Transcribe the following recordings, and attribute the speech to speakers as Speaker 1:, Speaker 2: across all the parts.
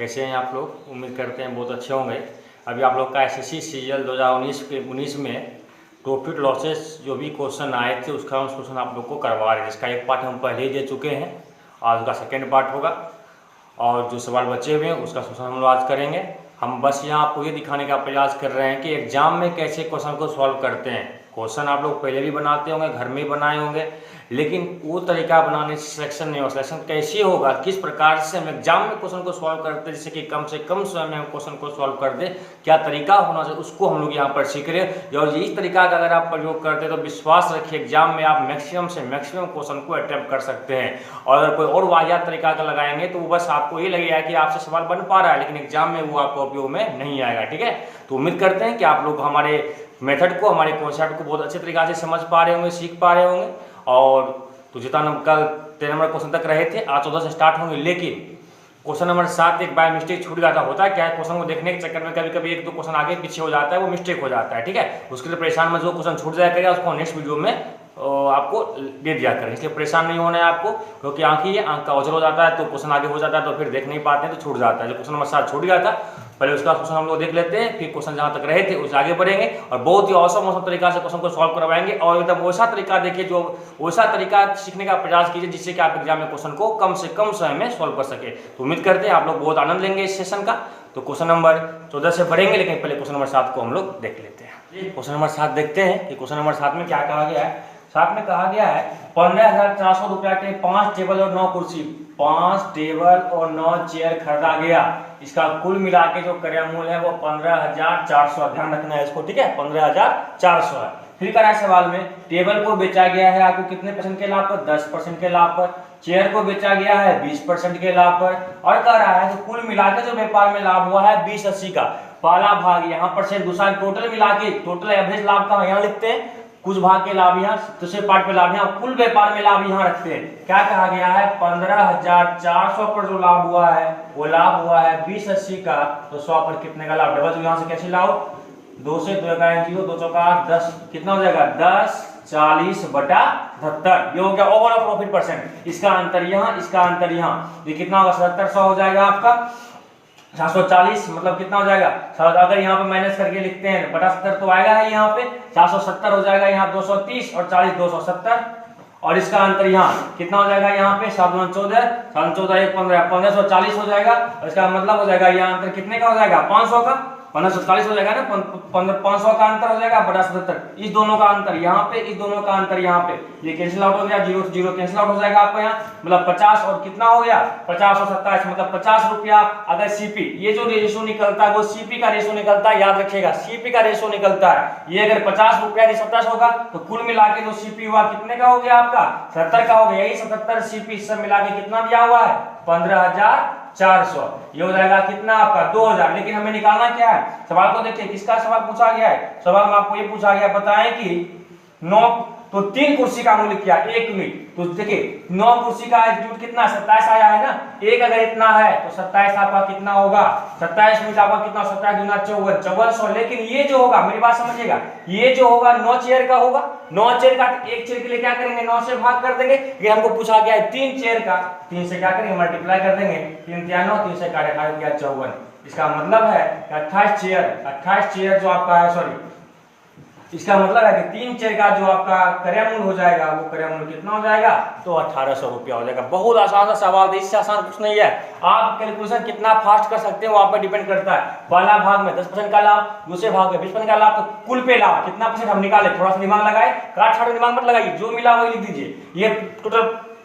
Speaker 1: कैसे हैं आप लोग? उम्मीद करते हैं बहुत अच्छे होंगे। अभी आप लोग का एसएससी सीजीएल 2019 में प्रॉफिट लॉसेस जो भी क्वेश्चन आए थे उसका हम क्वेश्चन आप लोग को करवा रहे हैं, जिसका एक पार्ट हम पहले ही दे चुके हैं। आज उसका सेकेंड पार्ट होगा और जो सवाल बचे हुए हैं उसका क्वेश्चन हम लोग आज करेंगे। हम बस यहाँ आपको ये दिखाने का प्रयास कर रहे हैं कि एग्जाम में कैसे क्वेश्चन को सॉल्व करते हैं। क्वेश्चन आप लोग पहले भी बनाते होंगे, घर में बनाए होंगे, लेकिन वो तरीका बनाने से सिलेक्शन नहीं होगा। सिलेक्शन कैसे होगा, किस प्रकार से हम एग्जाम में क्वेश्चन को सॉल्व करते हैं, जिससे कि कम से कम समय में हम क्वेश्चन को सॉल्व कर दे, क्या तरीका होना चाहिए उसको हम लोग यहाँ पर सीख रहे हैं। और इस तरीका का अगर आप प्रयोग करते हैं तो विश्वास रखिए एग्जाम में आप मैक्सिमम से मैक्सिमम क्वेश्चन को अटेम्प्ट कर सकते हैं। और अगर कोई और वाहियात तरीका का लगाएंगे तो वो बस आपको ये लगेगा कि आपसे सवाल बन पा रहा है, लेकिन एग्जाम में वो आपको उपयोग में नहीं आएगा। ठीक है, तो उम्मीद करते हैं कि आप लोग हमारे मेथड को, हमारे कॉन्सेप्ट को बहुत अच्छे तरीके से समझ पा रहे होंगे, सीख पा रहे होंगे। और तो जितना हम कल 13 नंबर क्वेश्चन तक रहे थे, आज 14 से स्टार्ट होंगे, लेकिन क्वेश्चन नंबर 7 एक बाय मिस्टेक छूट गया था। होता है क्या है, क्वेश्चन को देखने के चक्कर में कभी कभी एक दो क्वेश्चन आगे पीछे हो जाता है, वो मिस्टेक हो जाता है। ठीक है, उसके लिए परेशान मत, जो क्वेश्चन छूट जाया करेगा उसको नेक्स्ट वीडियो में आपको दे दिया करें, इसलिए परेशान नहीं होना है आपको। क्योंकि आंख ही आंख का ओझल हो जाता है तो क्वेश्चन आगे हो जाता है तो फिर देख नहीं पाते हैं तो छूट जाता है। जो क्वेश्चन नंबर 7 छूट गया था, पहले उसका क्वेश्चन हम लोग देख लेते हैं, फिर क्वेश्चन जहाँ तक रहे थे उससे आगे बढ़ेंगे और बहुत ही औसम तरीका से क्वेश्चन को सॉल्व करवाएंगे। और एकदम वैसा तरीका देखिए, जो वैसा तरीका सीखने का प्रयास कीजिए जिससे कि आप एग्जाम में क्वेश्चन को कम से कम समय में सॉल्व कर सके। तो उम्मीद करते हैं आप लोग बहुत आनंद लेंगे इस सेशन का। तो क्वेश्चन नंबर 14 से बढ़ेंगे, लेकिन पहले क्वेश्चन नंबर 7 को हम लोग देख लेते हैं। क्वेश्चन नंबर 7 देखते हैं कि क्वेश्चन नंबर 7 में क्या कहा गया है। 7 में कहा गया है 15,400 रुपया के 5 टेबल और 9 कुर्सी, 5 टेबल और 9 चेयर खरीदा गया। इसका कुल मिला के जो क्रय मूल्य है वो 15,400, ध्यान रखना है इसको। ठीक है, 15,400 है। फिर करा है सवाल में, टेबल को बेचा गया है आपको कितने परसेंट के लाभ पर? 10% के लाभ पर। चेयर को बेचा गया है 20% के लाभ पर। और कह रहा है तो कुल मिलाकर जो व्यापार में लाभ हुआ है 20/80 का। पहला भाग यहाँ पर से, दूसरा टोटल मिला के टोटल एवरेज लाभ का यहाँ लिखते हैं, कुछ भाग के लाभ यहाँ, दूसरे पार्ट पे लाभ यहाँ, कुल व्यापार में लाभ यहाँ रखते हैं। क्या कहा गया है, 15,400 पर जो लाभ हुआ है वो लाभ हुआ है 20/80 का। तो 100 पर कितने का लाभ? डबल यहाँ से कैसे लाओ, 2 से 2 का 0, 2 चौका 8, 10 कितना हो जाएगा? 10 40/78। ये हो गया ओवरऑल प्रॉफिट परसेंट। इसका अंतर यहाँ, इसका अंतर यहाँ, ये कितना होगा? 7700 हो जाएगा आपका। 740 मतलब कितना हो जाएगा? अगर यहाँ पे माइनस करके लिखते हैं बटा 70 तो आएगा है यहाँ पे 470 हो जाएगा, यहाँ 230 और 40 270। और इसका अंतर यहाँ कितना हो जाएगा? यहाँ पे 7 14 7 14 1 15 1540 हो जाएगा। और इसका मतलब हो जाएगा यहाँ अंतर कितने का हो जाएगा? 500 का, 1540 हो जाएगा ना, 500 का अंतर हो जाएगा बटा 77। इस दोनों का अंतर यहाँ पे, इस दोनों का अंतर यहाँ पे, ये कैंसिल आउट हो गया, 0 से 0 कैंसिल आउट हो जाएगा आपको यहाँ। मतलब 50 और कितना हो गया? 50 और 27 मतलब 50 रुपया। अगर सीपी, ये जो रेशो निकलता है वो सीपी का रेशो निकलता है, याद रखिएगा सीपी का रेशो निकलता है। ये अगर 50 रुपया 27 होगा तो कुल मिला के जो सीपी हुआ कितने का हो गया आपका? 70 का हो गया। यही 77 सीपी सब मिला के कितना दिया हुआ है? 15,400। ये हो जाएगा कितना आपका? 2000। लेकिन हमें निकालना क्या है? सवाल को देखिए, किसका सवाल पूछा गया है? सवाल में आपको ये पूछा गया, बताएं कि 9 तो 3 कुर्सी का मूल्य क्या? 1 यूनिट। तो देखिए 9 कुर्सी का यूनिट कितना? 27 आया है ना। एक अगर इतना है तो 27 आपका कितना होगा? 27 यूनिट आपका कितना? 27 दूना 54, 5400। लेकिन ये जो होगा, मेरी बात समझिएगा, ये जो होगा 9 चेयर का होगा। 9 चेयर का, एक चेयर के लिए क्या करेंगे? 9 से भाग कर देंगे। ये हमको पूछा गया है 3 चेयर का, 3 से क्या करेंगे? मल्टीप्लाई कर देंगे। 3 3 9, 3 से काटे 54। इसका मतलब है 28 चेयर जो आपका है, सॉरी, इसका मतलब है कि 3 चेयर का जो आपका क्रय मूल्य हो जाएगा वो क्रय मूल्य कितना हो जाएगा? तो 1800 रुपया हो जाएगा। बहुत आसान सा सवाल है, इससे आसान कुछ नहीं है। आप कैलकुलेशन कितना फास्ट कर सकते हैं वो आप पे डिपेंड करता है। पहला भाग में 10% का लाभ, दूसरे भाग में 20% का लाभ, तो कुल पे लाभ कितना परसेंट हम निकाले? थोड़ा सा दिमाग लगाए, काट छाट दिमाग मत लगाइए, जो मिला वही लिख दीजिए। ये टोटल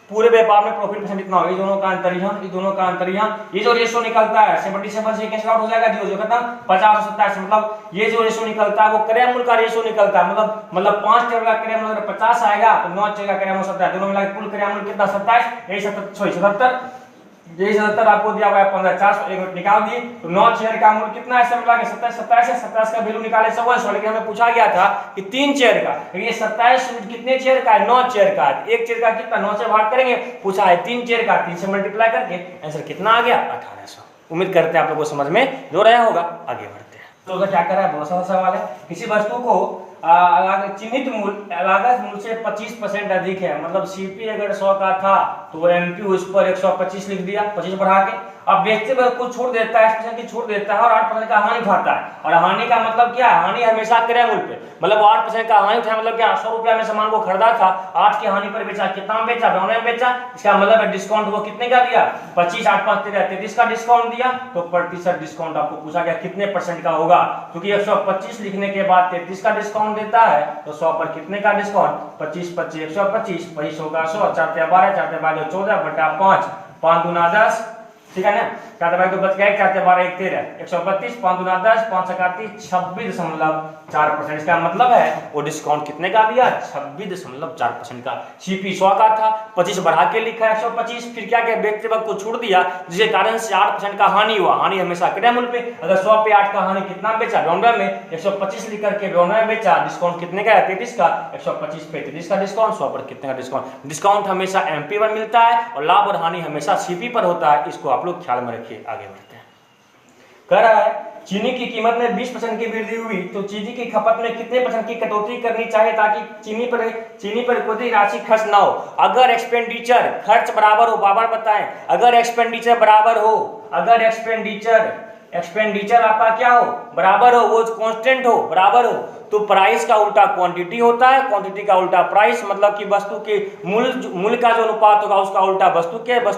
Speaker 1: पूरे व्यापार में प्रॉफिट परसेंट कितना होगा? ये दोनों का अंतर यहाँ, ये दोनों का अंतर यहाँ। ये जो रेशो निकलता है 77 से कैंसिल आउट हो जाएगा, 0 खत्म, 50 और 27। मतलब ये जो रेशो निकलता है वो क्रय मूल्य का रेशो निकलता है। मतलब 5 टेबल का क्रय मूल्य अगर 50 आएगा तो 9 चेयर का क्रय मूल्य 27, दोनों मिला के कुल क्रय मूल्य कितना? 27। यही 77, यही 77 आपको दिया हुआ है 15,400। 1 मिनट निकाल दिए तो 9 चेयर का मूल्य कितना है? सब मिला के 27 का वैल्यू निकाले 100। लेकिन हमें पूछा गया था कि 3 चेयर का, ये 27 यूनिट कितने चेयर का है? 9 चेयर का है। एक चेयर का कितना? 9 से भाग करेंगे, पूछा है 3 चेयर का, 3 से मल्टीप्लाई करके आंसर कितना आ गया? 1800। उम्मीद करते हैं आप लोगों को समझ में जो रहा होगा। आगे बढ़ते हैं। तो क्या कर रहा है? बहुत सारा सवाल है। किसी वस्तु को चिन्हित मूल्य लागत मूल्य से 25% अधिक है, मतलब सीपी अगर 100 का था तो एमपी उस पर 125 लिख दिया, 25 बढ़ा के। अब बेचते वक्त कुछ छूट देता है, 8% की छूट देता है और 8% का हानि उठाता है। और हानि का मतलब क्या है, हानि हमेशा क्रय मूल्य पे, मतलब 8% का हानि उठाया मतलब क्या, 100 रुपया में सामान को खरीदा था, 8 की हानि पर बेचा, कितना बेचा, 92 में बेचा, इसका मतलब है डिस्काउंट वो कितने का दिया, 25, 8, 5, 13, 33 का डिस्काउंट दिया। तो प्रतिशत डिस्काउंट आपको पूछा गया कितने परसेंट का होगा, क्योंकि 125 लिखने के बाद 33 का डिस्काउंट देता है, तो 100 पर कितने का डिस्काउंट, 25, 25, 125, 25 होगा 100, 4 12, 4 12 14 बटा 5, 5 दूना 10, ठीक है ना, 4 12 बच गए, 4 12 1 13, 132, 5 दूना 10, 5 31, 26.4%। इसका मतलब है वो डिस्काउंट कितने का दिया, 26.4% का। सीपी 100 का था, 25 बढ़ा के लिखा है 125, फिर क्या किया, बेचते वक्त को छूट दिया, जिसके कारण से 8% का हानि हुआ। हानि हमेशा क्रय मूल्य पे, अगर 100 पे 8 का हानि कितना बेचा, 92 में, 125 लिख करके 92 में बेचा, डिस्काउंट कितने का है, 33 का, 125 पे 33 का डिस्काउंट, 100 पर कितने का डिस्काउंट। डिस्काउंट हमेशा एमपी पर मिलता है और लाभ और हानि हमेशा सीपी पर होता है, इसको आप लोग ख्याल में रखिए। आगे बढ़ते हैं, कह रहा है चीनी की कीमत में 20% की वृद्धि हुई तो चीनी की खपत में कितने % की कटौती करनी चाहिए ताकि चीनी पर कोई राशि खर्च ना हो। अगर एक्सपेंडिचर खर्च बराबर हो, बार बताएं, अगर एक्सपेंडिचर बराबर हो, अगर एक्सपेंडिचर आपका क्या हो, बराबर हो, वो कांस्टेंट हो, बराबर हो, तो प्राइस का उल्टा क्वांटिटी होता है, क्वांटिटी का उल्टा प्राइस, मतलब कि वस्तु के मूल्य का जो अनुपात होगा उसका उल्टा वस्तु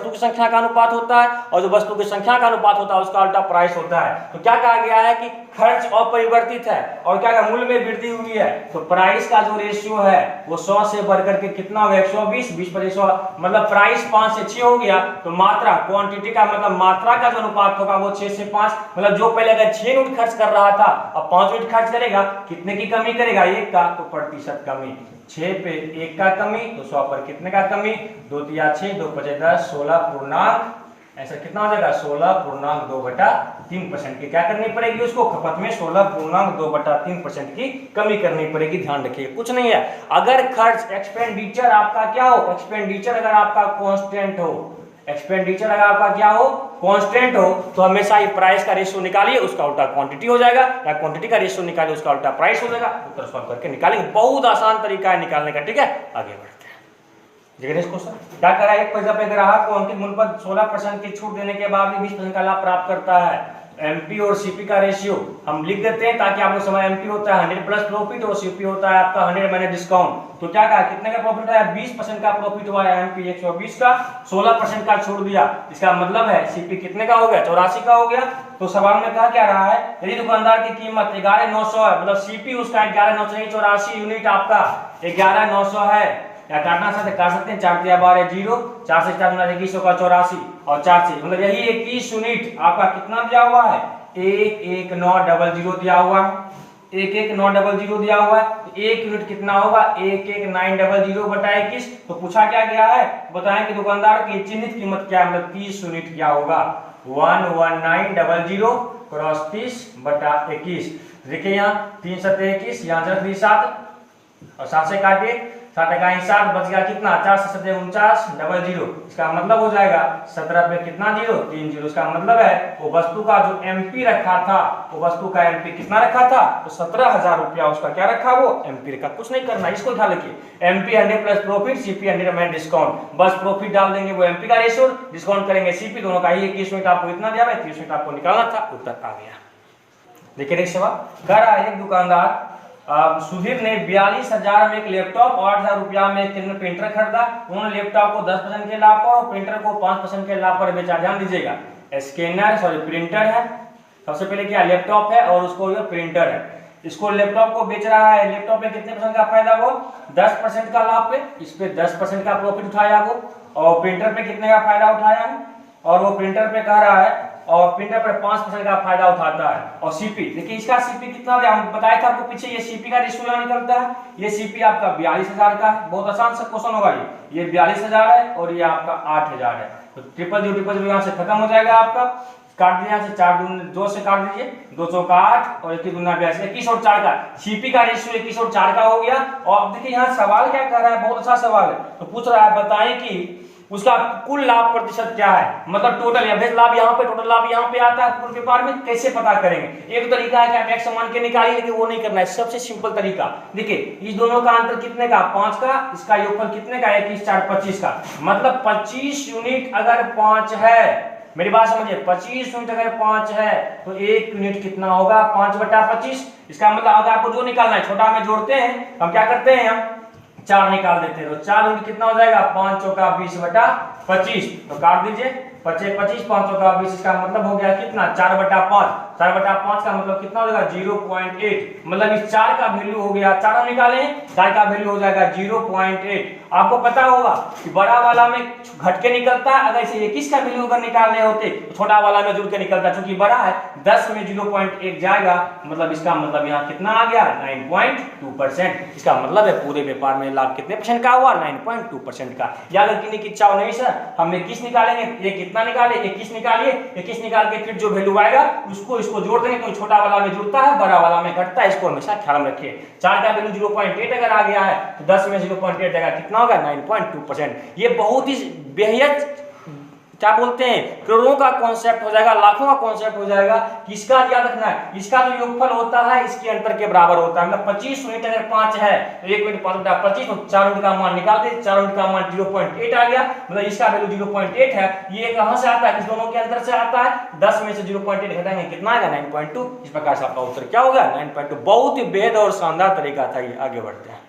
Speaker 1: की संख्या का अनुपात होता है, और जो वस्तु की संख्या का अनुपात होता है उसका उल्टा प्राइस होता है। तो क्या कहा गया है कि खर्च अपरिवर्तित है और क्या मूल्य में वृद्धि हुई है, तो प्राइस का जो रेशियो है वो 100 से बढ़कर के कितना होगा, 120, 20 पर 100, मतलब प्राइस 5 से 6 हो गया, तो मात्रा क्वांटिटी का मतलब मात्रा का जो अनुपात होगा वो 6 से 5, मतलब जो पहले अगर 6 यूनिट खर्च कर रहा था अब 5 यूनिट खर्च करेगा, कितने की कमी करेगा, 1 का, तो प्रतिशत कमी, 6 पे 1 का कमी, तो 100 पर कितने का कमी, 2 तिया 6, 2 5 10, 16 पूर्णांक, ऐसा कितना हो जाएगा, 16.2/3% की क्या करनी पड़ेगी, उसको खपत में 16.2/3% की कमी करनी पड़ेगी। ध्यान रखिए, कुछ नहीं है, अगर खर्च एक्सपेंडिचर आपका क्या हो, एक्सपेंडिचर अगर आपका कांस्टेंट हो, एक्सपेंडिचर अगर आपका क्या हो, कांस्टेंट हो, तो हमेशा ही प्राइस का रेशियो निकालिए, उसका उल्टा क्वांटिटी हो जाएगा, या क्वांटिटी का रेशियो निकालिए, उसका उल्टा प्राइस हो जाएगा। उत्तर सॉल्व करके निकालेंगे, बहुत आसान तरीका है निकालने का, ठीक है। आगे बढ़ते हैं, क्या करा, एक पैसा पे ग्राहक को अंकित मूल्य पर 16% की छूट देने के बाद भी 20% का लाभ प्राप्त करता है। एमपी और सीपी का रेशियो हम लिख देते हैं ताकि आपको समझ, एमपी होता है 100 प्लस प्रॉफिट और सीपी होता है आपका 100 माइनस डिस्काउंट। तो क्या कहा, कितने का प्रॉफिट आया, 20% का प्रॉफिट हुआ है, एमपी 120 का, 16% का छोड़ दिया, इसका मतलब है सीपी कितने का हो गया, 84 का हो गया। तो सवाल में कहा क्या रहा है, यदि दुकानदार की कीमत 11,900 है, मतलब सीपी उसका 11,900 नहीं, 84 यूनिट आपका 11,900 है, या काटना साथ काट सकते हैं, 4 तिया 12 0, 4 से 4 21 होगा 84, और 4 से मतलब यही 21 यूनिट आपका कितना दिया हुआ है, 11900 दिया हुआ है, 11900 दिया हुआ है, तो 1 यूनिट कितना होगा, 11900 बटा 21। तो पूछा क्या गया है, बताएं कि दुकानदार की चिन्हित कीमत क्या है, मतलब 30 यूनिट क्या होगा, 11900 क्रॉस 30 बटा 21। देखिए यहाँ 3 7 21, यहाँ रख दी 7 और 7 से काटिए, 7 का 7 बच गया कितना, 4 से 7 49 00, इसका मतलब हो जाएगा 17 पे कितना 0, 3 0। इसका मतलब है वो वस्तु का जो एमपी रखा था, वो वस्तु का एमपी कितना रखा था, तो 17,000 रुपया उसका क्या रखा, वो एमपी रखा। कुछ नहीं करना, इसको ध्यान रखिए, MP 100 plus profit, CP 100 minus discount, बस प्रॉफिट डाल देंगे वो एमपी का रेशियो, डिस्काउंट करेंगे सीपी, दोनों का ही 21 यूनिट आपको इतना दिया है, 30 यूनिट आपको निकालना था, उत्तर आ गया। देखिए नेक्स्ट सवाल, कह रहा है एक दुकानदार सुधीर ने 42,000 में एक लैपटॉप और 8,000 रुपया में एक प्रिंटर खरीदा। उन्होंने लैपटॉप को 10% के लाभ पर और प्रिंटर को 5% के लाभ पर बेचा। ध्यान दीजिएगा, प्रिंटर है, सबसे पहले क्या लैपटॉप है और उसको प्रिंटर है, इसको लैपटॉप को बेच रहा है, लैपटॉप में कितने % का फायदा, वो 10% का लाभ पे, इस पे 10% का प्रॉफिट उठाया वो, और प्रिंटर पे कितने का फायदा उठाया है, और वो प्रिंटर पे कह रहा है, और प्रिंटर पर 5% का फायदा उठाता है। और सीपी देखिए, इसका सीपी कितना दिया, हम बताया था आपको पीछे, ये सीपी का रेशियो यहाँ निकलता है, ये सीपी आपका 42,000 का है, बहुत आसान सा क्वेश्चन होगा ये 42,000 है और ये आपका 8,000 है, तो 000 यहाँ से खत्म हो जाएगा आपका, काट दिया यहाँ से 4 2 से काट दीजिए, 2 चौका 8 और 1 दूना 82, 21 और 4 का सीपी का रेशियो 21 और 4 का हो गया। और अब देखिए यहाँ सवाल क्या कर रहा है, बहुत अच्छा सवाल है, तो पूछ रहा है बताएं कि उसका कुल लाभ प्रतिशत क्या है, मतलब टोटल एवरेज लाभ यहाँ पे, टोटल लाभ यहाँ पे आता है पूरे व्यापार में, कैसे पता करेंगे। एक तरीका है कि आप एक समान के निकालिए, लेकिन वो नहीं करना है, सबसे सिंपल तरीका देखिए, इस दोनों का अंतर कितने का, 5 का, इसका योगफल कितने का, 21 4 25 का, मतलब 25 यूनिट अगर 5 है मेरी बात समझिए, 25 यूनिट अगर 5 है तो 1 यूनिट कितना होगा 5/25। इसका मतलब अगर आपको जो निकालना है, छोटा में जोड़ते हैं हम क्या करते हैं, हम 4 निकाल देते हैं, तो 4 यूनिट कितना हो जाएगा 5 चौका 20/25। तो काट दीजिए 25 5 चौका 20, इसका मतलब हो गया कितना 4/5। 4/5 का मतलब कितना हो जाएगा 0.8, मतलब इस 4 का वैल्यू हो गया, 4 हम निकाले 4 का वैल्यू हो जाएगा 0.8। आपको पता होगा कि बड़ा वाला में घट के निकलता है, अगर इसे 21 का वैल्यू अगर निकालने होते तो छोटा वाला में जुड़ के निकलता है, चूंकि बड़ा है 10 में 0.1 जाएगा, मतलब इसका मतलब यहाँ कितना आ गया 9.2%। इसका मतलब है पूरे व्यापार में लाभ कितने परसेंट का हुआ 9.2% का। या अगर किन्हीं की इच्छा नहीं सर हम 21 निकालेंगे, ये कितना निकाले 21 निकालिए, 21 निकाल के फिर जो वैल्यू आएगा उसको जोड़ देंगे, क्योंकि छोटा वाला में जुड़ता है बड़ा वाला में घटता है, इसको हमेशा ख्याल में रखिए। 4 का वैल्यू 0.8 अगर आ गया है तो 10 में 0.8 आएगा, कितना होगा 9.2%। ये बहुत ही बेहद क्या बोलते हैं करोड़ों का कॉन्सेप्ट हो जाएगा, लाखों का कॉन्सेप्ट हो जाएगा। किसका याद रखना है, इसका जो योगफल होता है इसके अंतर के बराबर होता है। मतलब 25 यूनिट अगर 5 है तो 1 यूनिट 5/25, तो 4 यूनिट का मान निकाल दे, 4 यूनिट का मान 0.8 आ गया, मतलब इसका वैल्यू 0.8 है। ये कहां से आता है, इस दोनों के अंतर से आता है। 10 में से 0.8 घटाएंगे कितना आएगा 9.2। इस प्रकार से आपका उत्तर क्या होगा 9.2। बहुत ही बेहद और शानदार तरीका था ये। आगे बढ़ते हैं।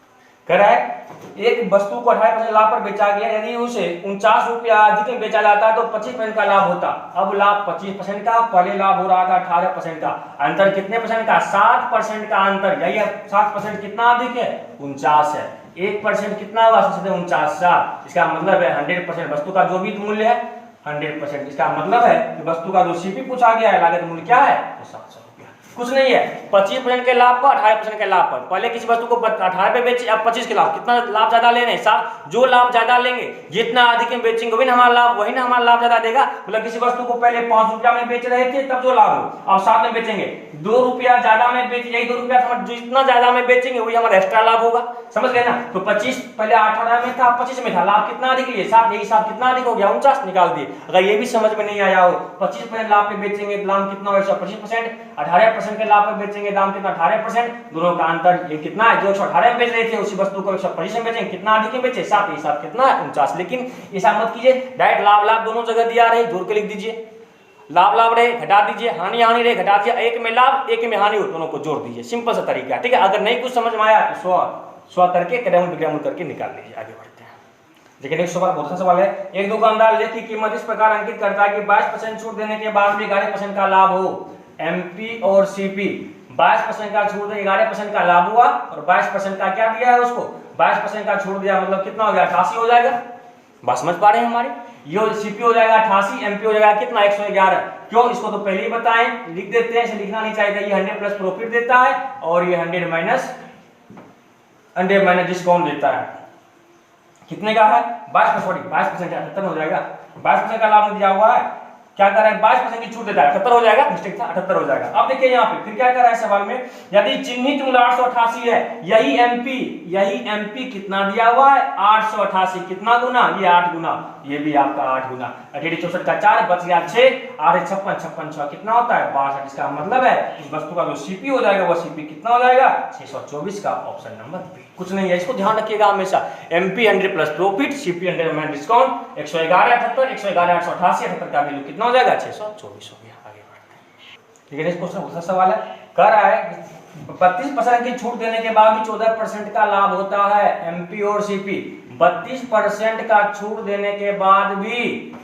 Speaker 1: कह रहा है एक वस्तु को 28% लाभ पर बेचा गया, यदि उसे 49 रुपया अधिक में बेचा जाता है तो 25% का लाभ होता। अब लाभ 25% का, पहले लाभ हो रहा था 18% का, अंतर कितने परसेंट का 60% का अंतर। यही 60% कितना अधिक है 49 है, 1% कितना होगा 49। इसका मतलब है 100% वस्तु का जो भी मूल्य है 100%। इसका मतलब है कि वस्तु का जो सीपी पूछा गया है लागत मूल्य क्या है तो 700 रुपया। कुछ नहीं है 25% के लाभ पर 18% के लाभ पर, पहले किसी वस्तु को 18 पे बेचे, अब 25 के लाभ, कितना लाभ ज्यादा ले रहे हैं, जो लाभ ज्यादा लेंगे जितना अधिक में बेचेंगे वही ना हमारा लाभ ज्यादा देगा। मतलब किसी वस्तु को पहले 5 रुपया में बेच रहे थे तब जो लाभ हो, अब 7 में बेचेंगे 2 रुपया ज्यादा में बेच, यही 2 रुपया जितना ज्यादा में बेचेंगे वही हमारा एक्स्ट्रा लाभ होगा। समझ गए ना। तो 25 पहले 18 में था 25 में था, लाभ कितना अधिक लिए 7, यही 7 कितना अधिक हो गया 49 निकाल दिए। अगर ये भी समझ में नहीं आया हो 25% लाभ पे बेचेंगे दाम कितना होगा 125%, 18% के लाभ पे बेचेंगे दाम कितना 18%, दोनों का अंतर ये कितना है, जो 118 में बेच रहे थे उसी वस्तु को 125 में बेचेंगे, कितना अधिक में बेचे 7, ये 7 कितना है 49। लेकिन ऐसा मत कीजिए डायरेक्ट लाभ दोनों जगह दिया रहे जोड़ के लिख दीजिए, लाभ रहे घटा दीजिए, हानि रहे घटा दीजिए, एक में लाभ एक में हानि हो दोनों को जोड़ दीजिए, सिंपल सा तरीका है। ठीक है, अगर नहीं कुछ समझ में आया तो स्व करके क्रम विक्रम करके निकाल लीजिए। आगे बढ़ते हैं। देखिए नेक्स्ट सवाल बहुत अच्छा सवाल है। एक दुकानदार लेख की कीमत इस प्रकार अंकित करता है कि 22% छूट देने के बाद भी 11% का लाभ हो। एमपी और सीपी 22% का छूट, 11% का लाभ हुआ और 22% का क्या दिया है उसको 22% का छूट दिया, मतलब कितना हो गया 88 हो जाएगा। बात समझ पा रहे हैं हमारी। ये सीपी हो जाएगा 88, एमपी हो जाएगा कितना 111। क्यों, इसको तो पहले ही बताएं, लिख देते हैं, इसे लिखना नहीं चाहिए। ये 100 प्लस प्रॉफिट देता है और ये 100 माइनस डिस्काउंट देता है। कितने का है 22% का 78 हो जाएगा। 22% का लाभ दिया हुआ है, क्या कर रहा है 22% की छूट देता है, 78 हो जाएगा, मिस्टेक था 78 हो जाएगा। अब देखिए यहाँ पे फिर क्या कर रहा है सवाल में, यदि चिन्हित मूल्य 888 है, यही एमपी कितना दिया हुआ है 888, कितना गुना ये 8 गुना, ये भी आपका 8 गुना, 64 का 4 बच गया 6, 8 56 56 6 कितना होता है 62। इसका मतलब है इस वस्तु का जो सीपी हो जाएगा वो सीपी कितना हो जाएगा 624 का ऑप्शन नंबर बी। कुछ नहीं है, इसको ध्यान रखिएगा हमेशा। MP 100 plus profit, CP 100 minus discount, 111 78, 111 888, 78 का वैल्यू कितना हो जाएगा 624 हो गया। आगे बढ़ते हैं। ठीक है, नेक्स्ट क्वेश्चन दूसरा सवाल है, कह रहा है 32% की छूट देने के बाद भी 14% का लाभ होता है। एमपी और सीपी 32% का छूट देने के बाद भी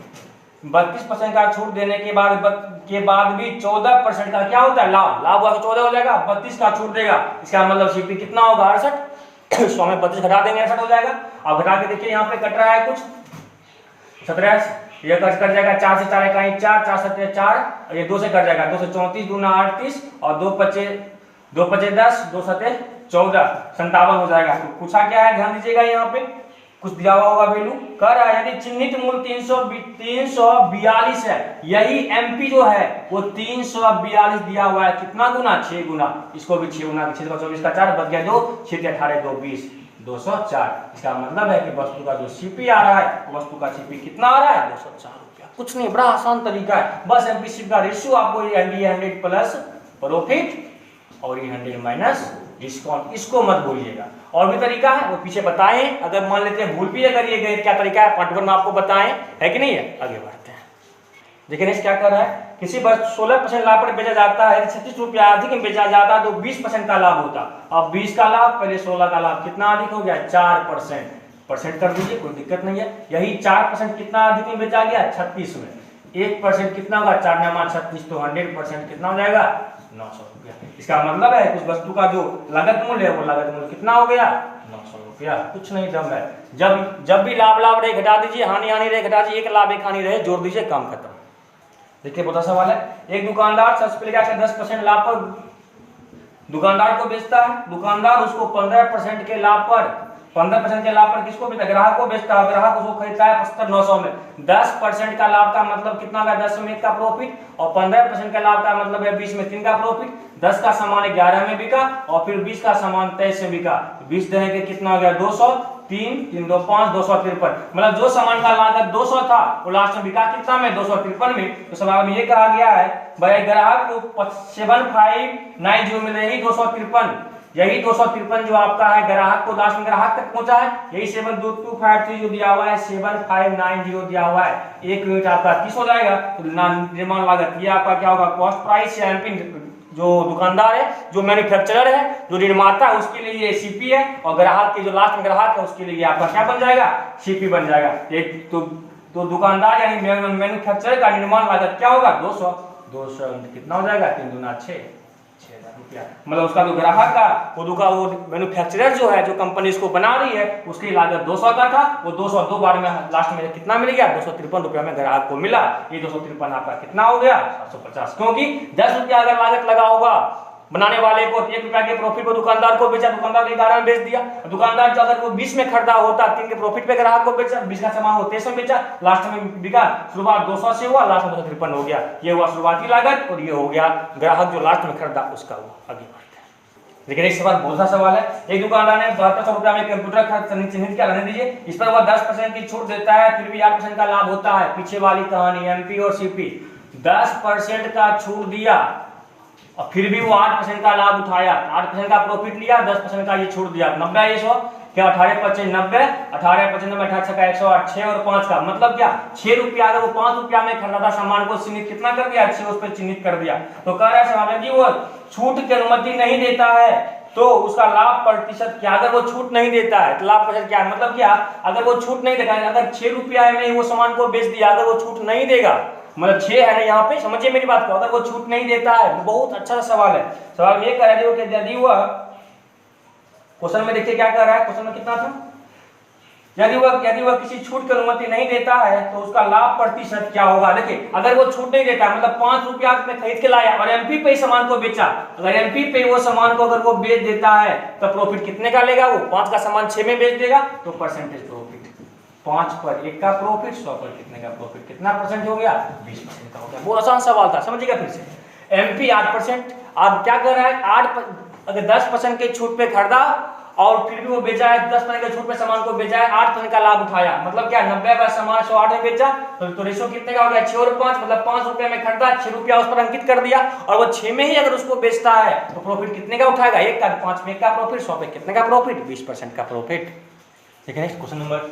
Speaker 1: 32% का छूट देने के बाद भी 14% का क्या होता है लाभ हुआ तो 14 हो जाएगा, 32 का छूट देगा, इसका मतलब सीपी कितना होगा 68, 100 में 32 घटा देंगे 68 हो जाएगा। अब घटा के देखिए यहाँ पे कट रहा है कुछ 17, ये कट जाएगा 4 से 4 इकाई 4, 4 7 4, और ये 2 से कट जाएगा 2 से 34, 2 9 38 और 2 5 10, 2 7 14, 57 हो जाएगा। तो पूछा क्या है ध्यान दीजिएगा, यहाँ पे कुछ दिया हुआ होगा वैल्यू। कह रहा है यदि चिन्हित मूल्य 342 है, यही एमपी जो है वो 342 दिया हुआ है, कितना गुना 6 गुना, इसको भी 6 गुना, 6 24 का 4 बच गया 2, 6 18 2 20, 204। इसका मतलब है कि वस्तु का जो सीपी आ रहा है वस्तु का सीपी कितना आ रहा है 204 रुपया। कुछ नहीं, बड़ा आसान तरीका है, बस एमपी सीपी का रेशियो आपको ये 100 प्लस प्रॉफिट और ये 100 माइनस डिस्काउंट, इसको मत भूलिएगा। और भी तरीका है वो पीछे बताएं, अगर मान लेते हैं भूल भी अगर ये गए क्या तरीका है पार्ट 1 में आपको बताएं, है कि नहीं है। आगे बढ़ते हैं। देखिए नेक्स्ट क्या कर रहा है, किसी वस्तु 16% लाभ पर बेचा जाता है, 36 रुपया अधिक में बेचा जाता है तो 20% का लाभ होता। अब 20 का लाभ पहले 16 का लाभ कितना अधिक हो गया, 4%। परसेंट कर दीजिए, कोई दिक्कत नहीं है। यही 4% कितना अधिक में बेचा गया, 36 में। 1% कितना होगा, 4 9 36, तो 100% कितना हो जाएगा, 900 रुपया। इसका मतलब है उस वस्तु का जो लागत मूल्य है वो लागत मूल्य कितना हो गया, 900 रुपया। कुछ नहीं दम है। जब भी लाभ लाभ रहे घटा दीजिए, हानि हानि रहे घटा दीजिए, एक लाभ एक हानि रहे जोड़ दीजिए, काम खत्म। देखिए बहुत सवाल है, एक दुकानदार सबसे पहले क्या 10% लाभ पर दुकानदार को बेचता है। दुकानदार उसको 15% के लाभ पर 15% के लाभ पर किसको बेचता है, ग्राहक को बेचता है। ग्राहक उसको खरीदता है 75,900 में। 10% का लाभ का मतलब कितना होगा, 10 में 1 का प्रॉफिट, और 15% का लाभ का मतलब है 20 में 3 का प्रॉफिट। 10 का सामान 11 में बिका और फिर 20 का सामान 23 में बिका। 20 दहे के कितना हो गया, 200, 3 3 2 5 253। मतलब जो सामान का लागत 200 था वो लास्ट में बिका कितना में, 253 में। तो सवाल में ये कहा गया है भाई ग्राहक को 7590 में यही 253, यही 253 जो आपका है ग्राहक को लास्ट में ग्राहक तक पहुंचा है, यही 72253 जो दिया हुआ है, 7590 दिया हुआ है। 1 यूनिट आपका 30 हो जाएगा। तो निर्माण लागत ये आपका क्या होगा, कॉस्ट प्राइस या एमपी। जो दुकानदार है, जो मैन्युफैक्चरर है, जो निर्माता है, उसके लिए ये सीपी है, और ग्राहक के जो लास्ट में ग्राहक है उसके लिए आपका क्या बन जाएगा, सीपी बन जाएगा। एक तो दुकानदार यानी मैन्युफैक्चरर का निर्माण लागत क्या होगा, 200 कितना हो जाएगा, 3 दूना 6,000 रुपया। मतलब उसका जो ग्राहक का वो मैन्युफैक्चरर जो है, जो कंपनी इसको बना रही है, उसकी लागत 200 का था, वो 200 दो बार में लास्ट में कितना मिल गया, 253 रुपया में ग्राहक को मिला। ये 253 आपका कितना हो गया, 750। क्योंकि 10 रुपया अगर लागत लगा होगा बनाने वाले को, 1 रुपया के प्रॉफिट को दुकानदार को बेचा, दुकानदार के 11 में बेच दिया। दुकानदार जो अगर वो 20 में खरीदा होता, 3 के प्रॉफिट पे ग्राहक को बेचा, 20 का सामान वो 23 में बेचा, लास्ट में बिका। शुरुआत 200 से हुआ, लास्ट में 253 हो गया। ये हुआ शुरुआती लागत, और ये हो गया ग्राहक जो लास्ट में खरीदा उसका। वो आगे बढ़ते हैं। लेकिन एक सवाल बहुत सा सवाल है, एक दुकानदार ने 7200 रुपया में कंप्यूटर चिन्हित किया, रहने दीजिए। इस पर वह 10% की छूट देता है, फिर भी 8% का लाभ होता है। पीछे वाली कहानी एमपी और सीपी। 10% का छूट दिया और फिर भी वो 8% का लाभ उठाया, 8% का प्रॉफिट लिया, 10% का ये छूट दिया। 90 ये 100 क्या, 18 25 90, 18 25 90 18 का 108, 6 और 5 का मतलब क्या, 6 रुपया। अगर वो 5 रुपया में खरीदा था सामान को चिन्हित कितना कर दिया, 6 उस पर चिन्हित कर दिया। तो कह रहा है सवाल है कि वो छूट की अनुमति नहीं देता है तो उसका लाभ प्रतिशत क्या। अगर वो छूट नहीं देता है तो लाभ प्रतिशत क्या है, मतलब क्या, अगर वो छूट नहीं देगा, अगर 6 रुपया में वो सामान को बेच दिया, अगर वो छूट नहीं देगा, मतलब 6 है ना यहाँ पे, समझिए मेरी बात को, अगर वो छूट नहीं देता है। बहुत अच्छा सवाल है। सवाल में ये कह रहा है कि यदि वह क्वेश्चन में देखिए क्या कर रहा है, क्वेश्चन में कितना था, यदि वह किसी छूट की अनुमति नहीं देता है तो उसका लाभ प्रतिशत क्या होगा। देखिए अगर वो छूट नहीं देता, मतलब 5 रुपया में खरीद के लाया और एमपी पे सामान को बेचा, अगर एमपी पे वो सामान को अगर वो बेच देता है तो प्रॉफिट कितने का लेगा, वो 5 का सामान 6 में बेच देगा, तो परसेंटेज प्रॉफिट 5 पर 1 का प्रॉफिट, 100 पर कितने का प्रॉफिट, कितना परसेंट हो गया, 20% का हो गया। बहुत आसान सवाल था, समझिएगा फिर से। एमपी 8%, आप क्या कर रहा है, अगर 10% के छूट पे खरीदा और फिर भी वो बेचा है, 10% के छूट पे सामान को बेचा है, 8% का लाभ उठाया, मतलब क्या, 90 का सामान 108 में बेचा, तो रेशो कितने का हो गया, 6 और 5, मतलब 5 रुपया में खरीदा, 6 रुपया उस पर अंकित कर दिया, और वो 6 में ही अगर उसको बेचता है तो प्रॉफिट कितने का उठाएगा, 1 का, 5 में 1 का प्रॉफिट, 100 पे कितने का प्रॉफिट, 20% का प्रॉफिट। देखिए नेक्स्ट क्वेश्चन नंबर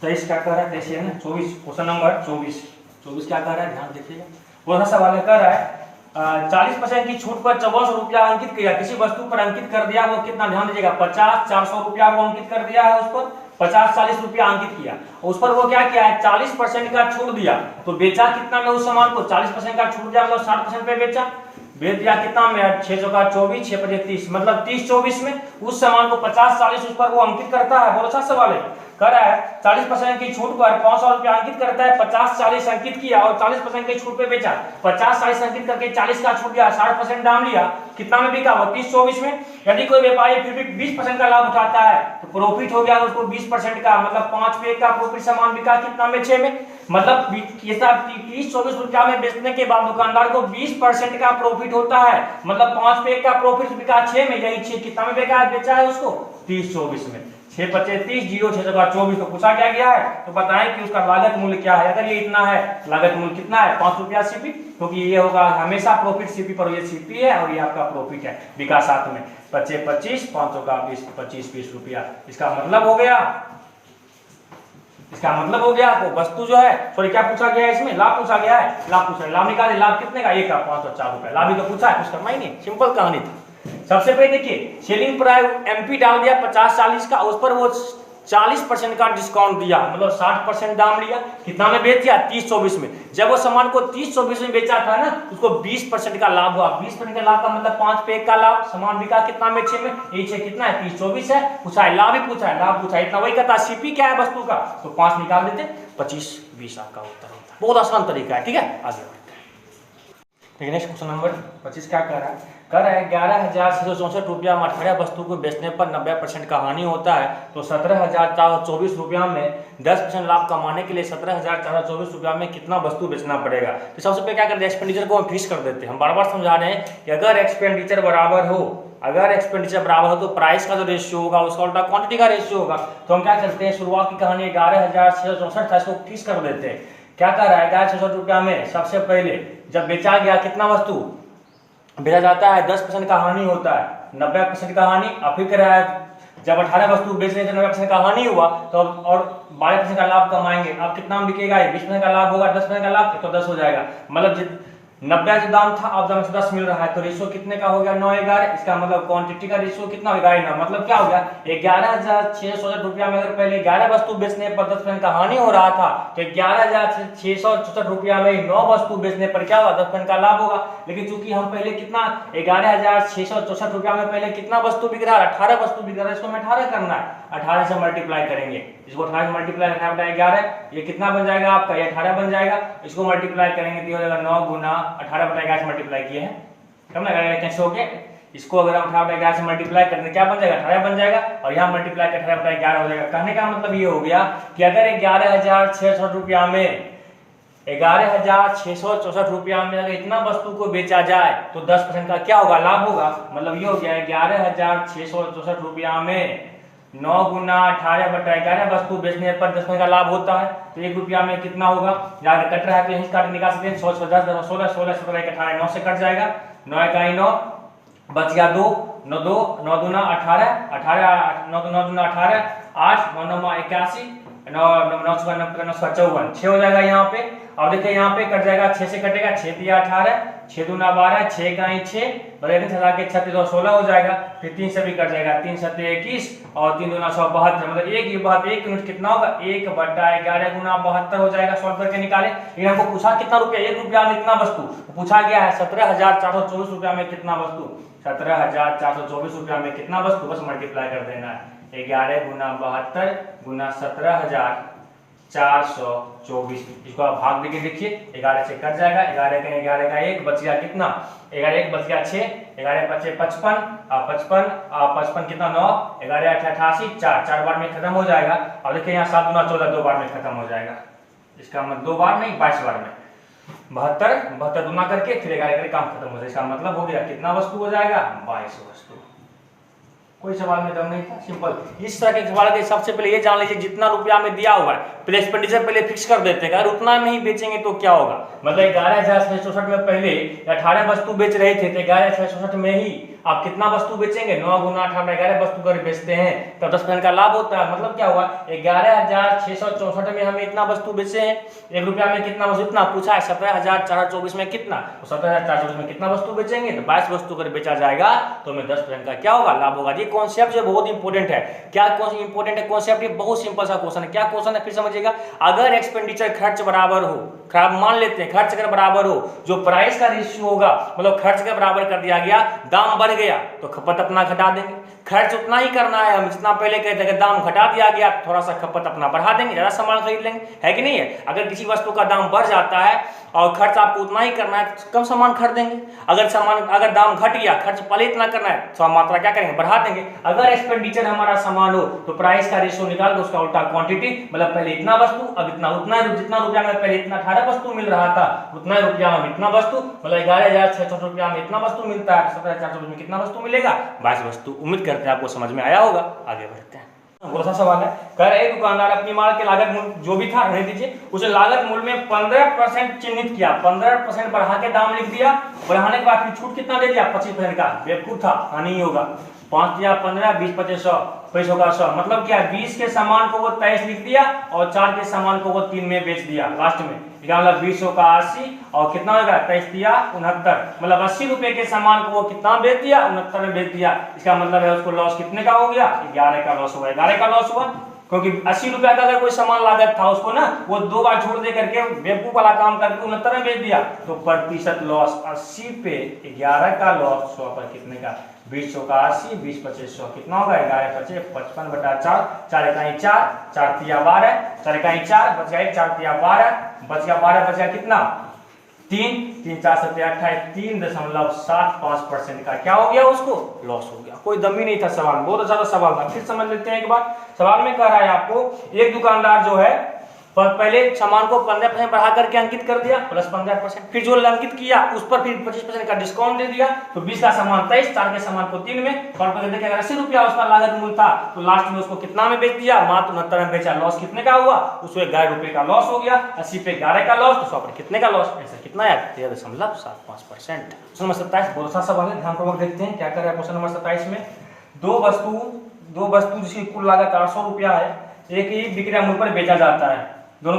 Speaker 1: 23 क्या कर रहा है, 23 है ना, 24, क्वेश्चन नंबर 24 क्या कर रहा है, ध्यान देखिएगा। बहुत सा सवाल कर रहा है 40% की छूट पर 5400 रुपया अंकित किया, किसी वस्तु पर अंकित कर दिया, वो कितना, ध्यान दीजिएगा, 50 400 रुपया वो अंकित कर दिया है, उस पर 50 40 रुपया अंकित किया, उस पर वो क्या किया है, 40% का छूट दिया, तो बेचा कितना में उस सामान को, 40% का छूट दिया, मतलब 60% पे बेच दिया कितना में, 6 का 24, 6 5 30, मतलब 30 24 में उस सामान को 50 40 उस पर वो अंकित करता है। बहुत अच्छा सवाल है, कर रहा है 40% की छूट पर 500 रुपया अंकित करता है, 50 40 अंकित किया और 40% की छूट पे बेचा, 50 40 अंकित करके 40 का छूट दिया, 60% दाम लिया, कितना में बिका, 30 24 में। यदि कोई व्यापारी फिर भी 20% का लाभ उठाता है तो प्रॉफिट हो गया उसको 20% का, मतलब 5 पे 1 का प्रॉफिट, सामान बिका कितना में, 6 में, मतलब 30 24 रुपया में बेचने के बाद दुकानदार को 20% का प्रॉफिट होता है, मतलब 5 पे 1 का प्रॉफिट बिका 6 में, यही 6 कितना में बेचा है उसको, 30 24 में। 6 25 30 0 6 24, तो पूछा क्या गया है, तो बताएं कि उसका लागत मूल्य क्या है। अगर ये इतना है, लागत मूल्य कितना है, 5 रुपया सीपी, क्योंकि ये होगा हमेशा प्रॉफिट सीपी पर, ये सीपी है और ये आपका प्रॉफिट है, बिका साथ में 25 25 500 का 20 25 20 रुपया। इसका मतलब हो गया इसका मतलब हो गया आपको वस्तु जो है, सॉरी क्या पूछा गया है इसमें, लाभ पूछा गया है, लाभ पूछा है, लाभ निकाले, लाभ कितने का, 1 का 504 रुपए, लाभ ही तो पूछा है, कुछ करना ही नहीं, सिंपल कहानी थी। सबसे पहले देखिए सेलिंग प्राइस एमपी डाल दिया 50-40 का, उस पर वो 40% का डिस्काउंट दिया, मतलब 60% दाम लिया, कितना में बेच दिया 30-24 में। जब वो सामान को 30-24 में बेचा था ना, उसको 20% का लाभ हुआ। 20% का लाभ का मतलब 5 पे 1 का लाभ, सामान बिका कितना में 6 में, ये 6 कितना है 30-24 है, पूछा है लाभ ही पूछा है, लाभ पूछा है इतना, वही कहता सीपी क्या है वस्तु का, तो 5 निकाल देते, 25-20 आपका उत्तर होता है। बहुत आसान तरीका है, ठीक है, आगे बढ़ते हैं। नेक्स्ट क्वेश्चन नंबर 25 क्या कह रहा है, कर है 11,664 रुपया में 18 वस्तु को बेचने पर 90% का हानि होता है, तो 17,424 रुपया में 10% लाभ कमाने के लिए 17,424 रुपया में कितना वस्तु बेचना पड़ेगा। तो सबसे पहले क्या करते हैं, एक्सपेंडिचर को हम फिक्स कर देते हैं। हम बार बार समझा रहे हैं कि अगर एक्सपेंडिचर बराबर हो, अगर एक्सपेंडिचर बराबर हो तो प्राइस का जो रेशियो होगा उसका उल्टा क्वांटिटी का रेशियो होगा। तो हम क्या करते हैं, शुरुआत की कहानी 11,664 था, इसको फिक्स कर देते हैं। क्या कर रहा है, 11,664 रुपया में सबसे पहले जब बेचा गया कितना वस्तु बेचा जाता है, 10% का हानि होता है, 90% का हानि। अब फिर कह रहा है जब 18 वस्तु बेच रहे थे 90% का हानि हुआ, तो अब और 12% का लाभ कमाएंगे। अब कितना बिकेगा, 20% का लाभ होगा, 10% का लाभ, तो 10 हो जाएगा। मतलब 90 जो दाम था अब दाम 10 मिल रहा है, तो रेशियो कितने का हो गया 9-11। इसका मतलब क्वांटिटी का रेशियो कितना होगा 9, मतलब क्या हो गया 11,664 रुपया में अगर पहले 11 वस्तु बेचने पर 10% का हानि हो रहा था, तो 11,664 रुपया में 9 वस्तु बेचने पर क्या होगा 10% का लाभ होगा। लेकिन चूंकि हम पहले कितना 11,664 रुपया में पहले कितना वस्तु बिक रहा है, 18 वस्तु बिक रहा है, इसको हमें 18 करना है, 18 से मल्टीप्लाई करेंगे, इसको 18 से मल्टीप्लाई 18/11, ये कितना बन जाएगा आपका, ये 18 बन जाएगा। इसको मल्टीप्लाई करेंगे तो हो जाएगा 9 गुना 18/11 से मल्टीप्लाई किए हैं, कम ना कैसे हो गया। इसको अगर हम 18/11 से मल्टीप्लाई करेंगे क्या बन जाएगा 18 बन जाएगा, और यहाँ मल्टीप्लाई 18/11 हो जाएगा। कहने का मतलब ये हो गया कि अगर 11,664 रुपया में 11,664 रुपया में अगर इतना वस्तु को बेचा जाए तो 10% का क्या होगा लाभ होगा। मतलब ये हो गया 11,664 रुपया में 9 गुना 18/11 वस्तु बेचने पर 10% का लाभ होता है, तो 1 रुपया में कितना होगा, यार कट रहा है तो यहीं से काट निकाल सकते हैं। 100 10 10 16 16 17 18 9 से कट जाएगा, 9 1 9 बच गया 2 9 2 9 दूना 18 18 9 दूना 18 8 9 9 81 9 9 54 6 हो जाएगा यहाँ पे। अब देखिए यहाँ पे कट जाएगा 6 से कटेगा 6 दिया 18 6 दूना 12 6 का 6 बराबर के 36 और 16 हो जाएगा। फिर 3 से भी कट जाएगा 3 7 21 और 3 दूना 100 72, मतलब 1 यूनिट कितना होगा 1/11 गुना 72 हो जाएगा। सॉल्व करके निकाले। लेकिन हमको पूछा कितना रुपया 1 रुपया में इतना वस्तु पूछा गया है 17,424 रुपया में कितना वस्तु, 17,424 रुपया में कितना वस्तु, बस मल्टीप्लाई कर देना है 11 गुना 72 गुना 17,424। इसको आप भाग देके देखिए 11 से कट जाएगा, 11 का 1 बच गया कितना 11 1 बच गया 6 11 5 55 55 कितना 9 11 8 88 4 बार में खत्म हो जाएगा। अब देखिए यहाँ 7 गुना 14 2 बार में खत्म हो जाएगा। इसका मतलब 2 बार नहीं 22 बार में 72 गुना करके फिर 11 करके काम खत्म हो जाएगा। इसका मतलब हो गया कितना वस्तु हो जाएगा 22 वस्तु। कोई सवाल में दम नहीं था, सिंपल। इस तरह के सवाल के सबसे पहले ये जान लीजिए जितना रुपया में दिया हुआ है पहले एक्सपेंडिचर पहले फिक्स कर देते हैं, अगर उतना में ही बेचेंगे तो क्या होगा। मतलब 11,664 में पहले 18 वस्तु बेच रहे थे तो 11,664 में ही आप कितना वस्तु बेचेंगे 9 गुना 18/11 वस्तु कर बेचते हैं तो 10% का लाभ होता है। मतलब क्या हुआ 11,664 में हमें इतना वस्तु बेचे हैं, 1 रुपया में कितना वस्तु, इतना पूछा है 17,424 में कितना, तो 17,424 में कितना वस्तु बेचेंगे तो 22 वस्तु कर बेचा जाएगा तो हमें 10% का क्या होगा लाभ होगा। ये कॉन्सेप्ट जो बहुत इंपॉर्टेंट है। क्या इंपॉर्टेंट है कॉन्सेप्ट, ये बहुत सिंपल सा क्वेश्चन है। क्या क्वेश्चन है फिर समझिएगा, अगर एक्सपेंडिचर खर्च बराबर हो, खराब मान लेते हैं खर्च अगर बराबर हो, जो प्राइस का रेशियो होगा मतलब खर्च का बराबर कर दिया गया, दाम बढ़ गया तो खपत अपना घटा देंगे, खर्च उतना ही करना है हम जितना पहले कहते हैं, दाम घटा दिया गया थोड़ा सा खपत अपना बढ़ा देंगे, ज्यादा सामान खरीद लेंगे, है कि नहीं है। अगर किसी वस्तु का दाम बढ़ जाता है और खर्च आपको उतना ही करना है कम सामान खरीदेंगे, अगर दाम घट गया खर्च पहले इतना करना है तो मात्रा क्या करेंगे बढ़ा देंगे। अगर एक्सपेंडिचर हमारा सामान हो तो प्राइस का रेशियो निकाल दो, उसका उल्टा क्वांटिटी, मतलब पहले इतना वस्तु अब इतना, उतना जितना रुपया में पहले इतना 18 वस्तु मिल रहा था उतना रुपया में इतना वस्तु, मतलब 11,664 रुपया में इतना वस्तु मिलता है, 17,424 में कितना वस्तु मिलेगा 22 वस्तु। उम्मीद करते हैं आपको समझ में आया होगा। आगे बढ़ते हैं। दूसरा सवाल है, कह रहे दुकानदार अपनी माल के लागत मूल्य जो भी था रहने दीजिए, उसे लागत मूल्य में 15% चिन्हित किया, 15% बढ़ा के दाम लिख दिया, बढ़ाने के बाद फिर छूट कितना दे दिया 25% का, बेवकूफ था, हानि ही होगा। 5 या 15, 20 25 100, पैसों का 100, मतलब क्या 20 के सामान को वो 23 लिख दिया और 4 के सामान को वो 3 में बेच दिया लास्ट में। मतलब 20 का 80 और कितना होगा 23 दिया 69, मतलब 80 रुपए के सामान को वो कितना बेच दिया 69 में बेच दिया। इसका मतलब है उसको लॉस कितने का हो गया 11 का लॉस हुआ, 11 का लॉस हुआ, क्योंकि 80 रुपया का अगर कोई सामान लागत था उसको ना वो 2 बार छोड़ दे करके बेवकूफ वाला काम करके 69 में बेच दिया, तो प्रतिशत लॉस 80 पे 11 का लॉस 100 पर कितने का 20 का 80, 20 25 100 कितना होगा 11 25 55 बटा 4, 4 इकाई 4, 4 तिया 12, 4 इकाई 4 बच गया 4 तिया 12, बच गया 12 बच गया कितना 3, 3 4 7 28, 3.75% का क्या हो गया उसको लॉस हो गया। कोई दम ही नहीं था सवाल, बहुत ज्यादा सवाल था। फिर समझ लेते हैं एक बार, सवाल में कह रहा है आपको एक दुकानदार जो है पहले सामान को 15% बढ़ा करके अंकित कर दिया प्लस 15%, फिर जो अंकित किया उस पर फिर 25% का डिस्काउंट दे दिया, तो 20 का सामान 23, 4 के सामान को 3 में, और देखिए अगर 80 रुपया उसका लागत मूल्य था तो लास्ट में उसको कितना में बेच दिया मात्र 69 में बेचा, लॉस कितने का हुआ उसको 11 रुपए का लॉस हो गया, 80 पे 11 का लॉस, तो 100 पर कितने का लॉस, ऐसा कितना है 13.75%। क्वेश्चन नंबर 27 बहुत अच्छा सवाल है, ध्यानपूर्वक देखते हैं क्या कर रहा है क्वेश्चन नंबर 27 में। दो वस्तु जिसकी कुल लागत 800 रुपया है, एक ही विक्रय मूल्य पर बेचा जाता है, दो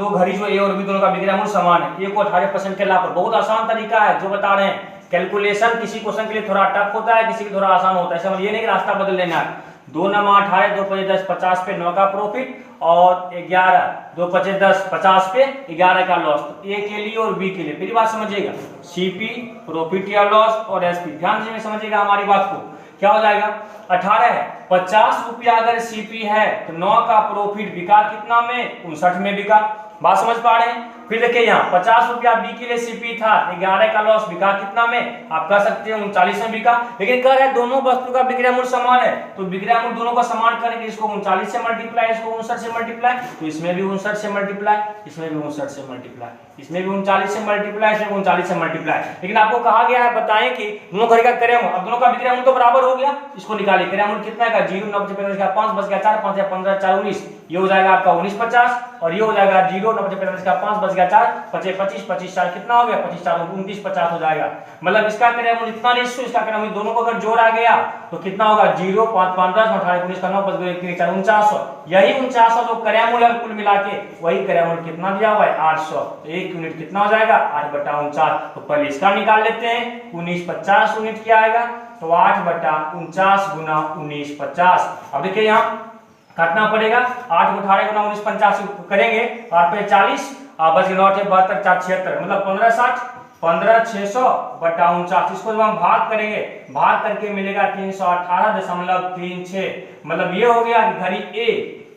Speaker 1: घड़ी जो ए और बी दोनों का विक्रय मूल्य समान है, ए को 18% के लाभ पर। बहुत आसान तरीका है जो बता रहे हैं, कैलकुलेशन किसी क्वेश्चन के लिए थोड़ा टफ होता है, किसी के थोड़ा आसान होता है, समझ ये नहीं कि रास्ता बदल लेना है। 2 9 18, 2 5 10, 50 पे 9 का प्रॉफिट और 11, 2 5 10, 50 पे 11 का लॉस, तो ए के लिए और बी के लिए। मेरी बात समझिएगा, सीपी प्रॉफिट या लॉस और एसपी ध्यान से समझिएगा हमारी बात को, क्या हो जाएगा 18 है, 50 रुपया अगर सीपी है तो 9 का प्रॉफिट बिका कितना में 59 में बिका, बात समझ पा रहे हैं। फिर देखिए यहाँ 50 रुपया बी के लिए सीपी था, 11 का लॉस बिका कितना में आप कह सकते हैं 39 में बिका, लेकिन कह रहे हैं दोनों वस्तु का विक्रय मूल्य समान है, तो विक्रय मूल्य दोनों का समान करेंगे, इसको 39 से मल्टीप्लाई, इसको 59 से मल्टीप्लाई, तो इसमें भी 59 से मल्टीप्लाई, इसमें भी 59 से मल्टीप्लाई, इसमें भी 39 से मल्टीप्लाई, इसमें 39 से मल्टीप्लाई। लेकिन आपको कहा गया है बताएं कि दोनों घड़ी का क्रय मूल्य, अब दोनों का विक्रय मूल्य तो बराबर हो गया, इसको निकालिए, क्रय मूल्य कितना का 0 90 45 का 5 बच गया 4, 5 या 15 4 19, ये हो जाएगा आपका 19 50, और ये हो जाएगा 0 90 45 का 5 बच गया 4, 5 25 25 4 कितना हो गया 25 4 29 50 हो जाएगा। मतलब इसका क्रय मूल्य इतना रेशियो, इसका क्रय मूल्य दोनों को अगर जोड़ा गया तो कितना होगा 0 5 5 10 18 19 का 9 बच गया 3 4 49, यही 49 जो क्रय मूल्य कुल मिला के वही क्रय मूल्य कितना दिया हुआ है 800, तो 1 यूनिट कितना हो जाएगा 8/49। तो पहले इसका निकाल लेते हैं, 19 50 यूनिट क्या आएगा, तो 8/49 गुना 19 50। अब देखिए यहाँ काटना पड़ेगा, 8 को 18 गुना 19 50 करेंगे, 8 पे 40 बच गया 9 72 4 76, मतलब 15 60 15 600 बटा 49, इसको जब हम भाग करेंगे भाग करके मिलेगा 318.36, मतलब ये हो गया कि घड़ी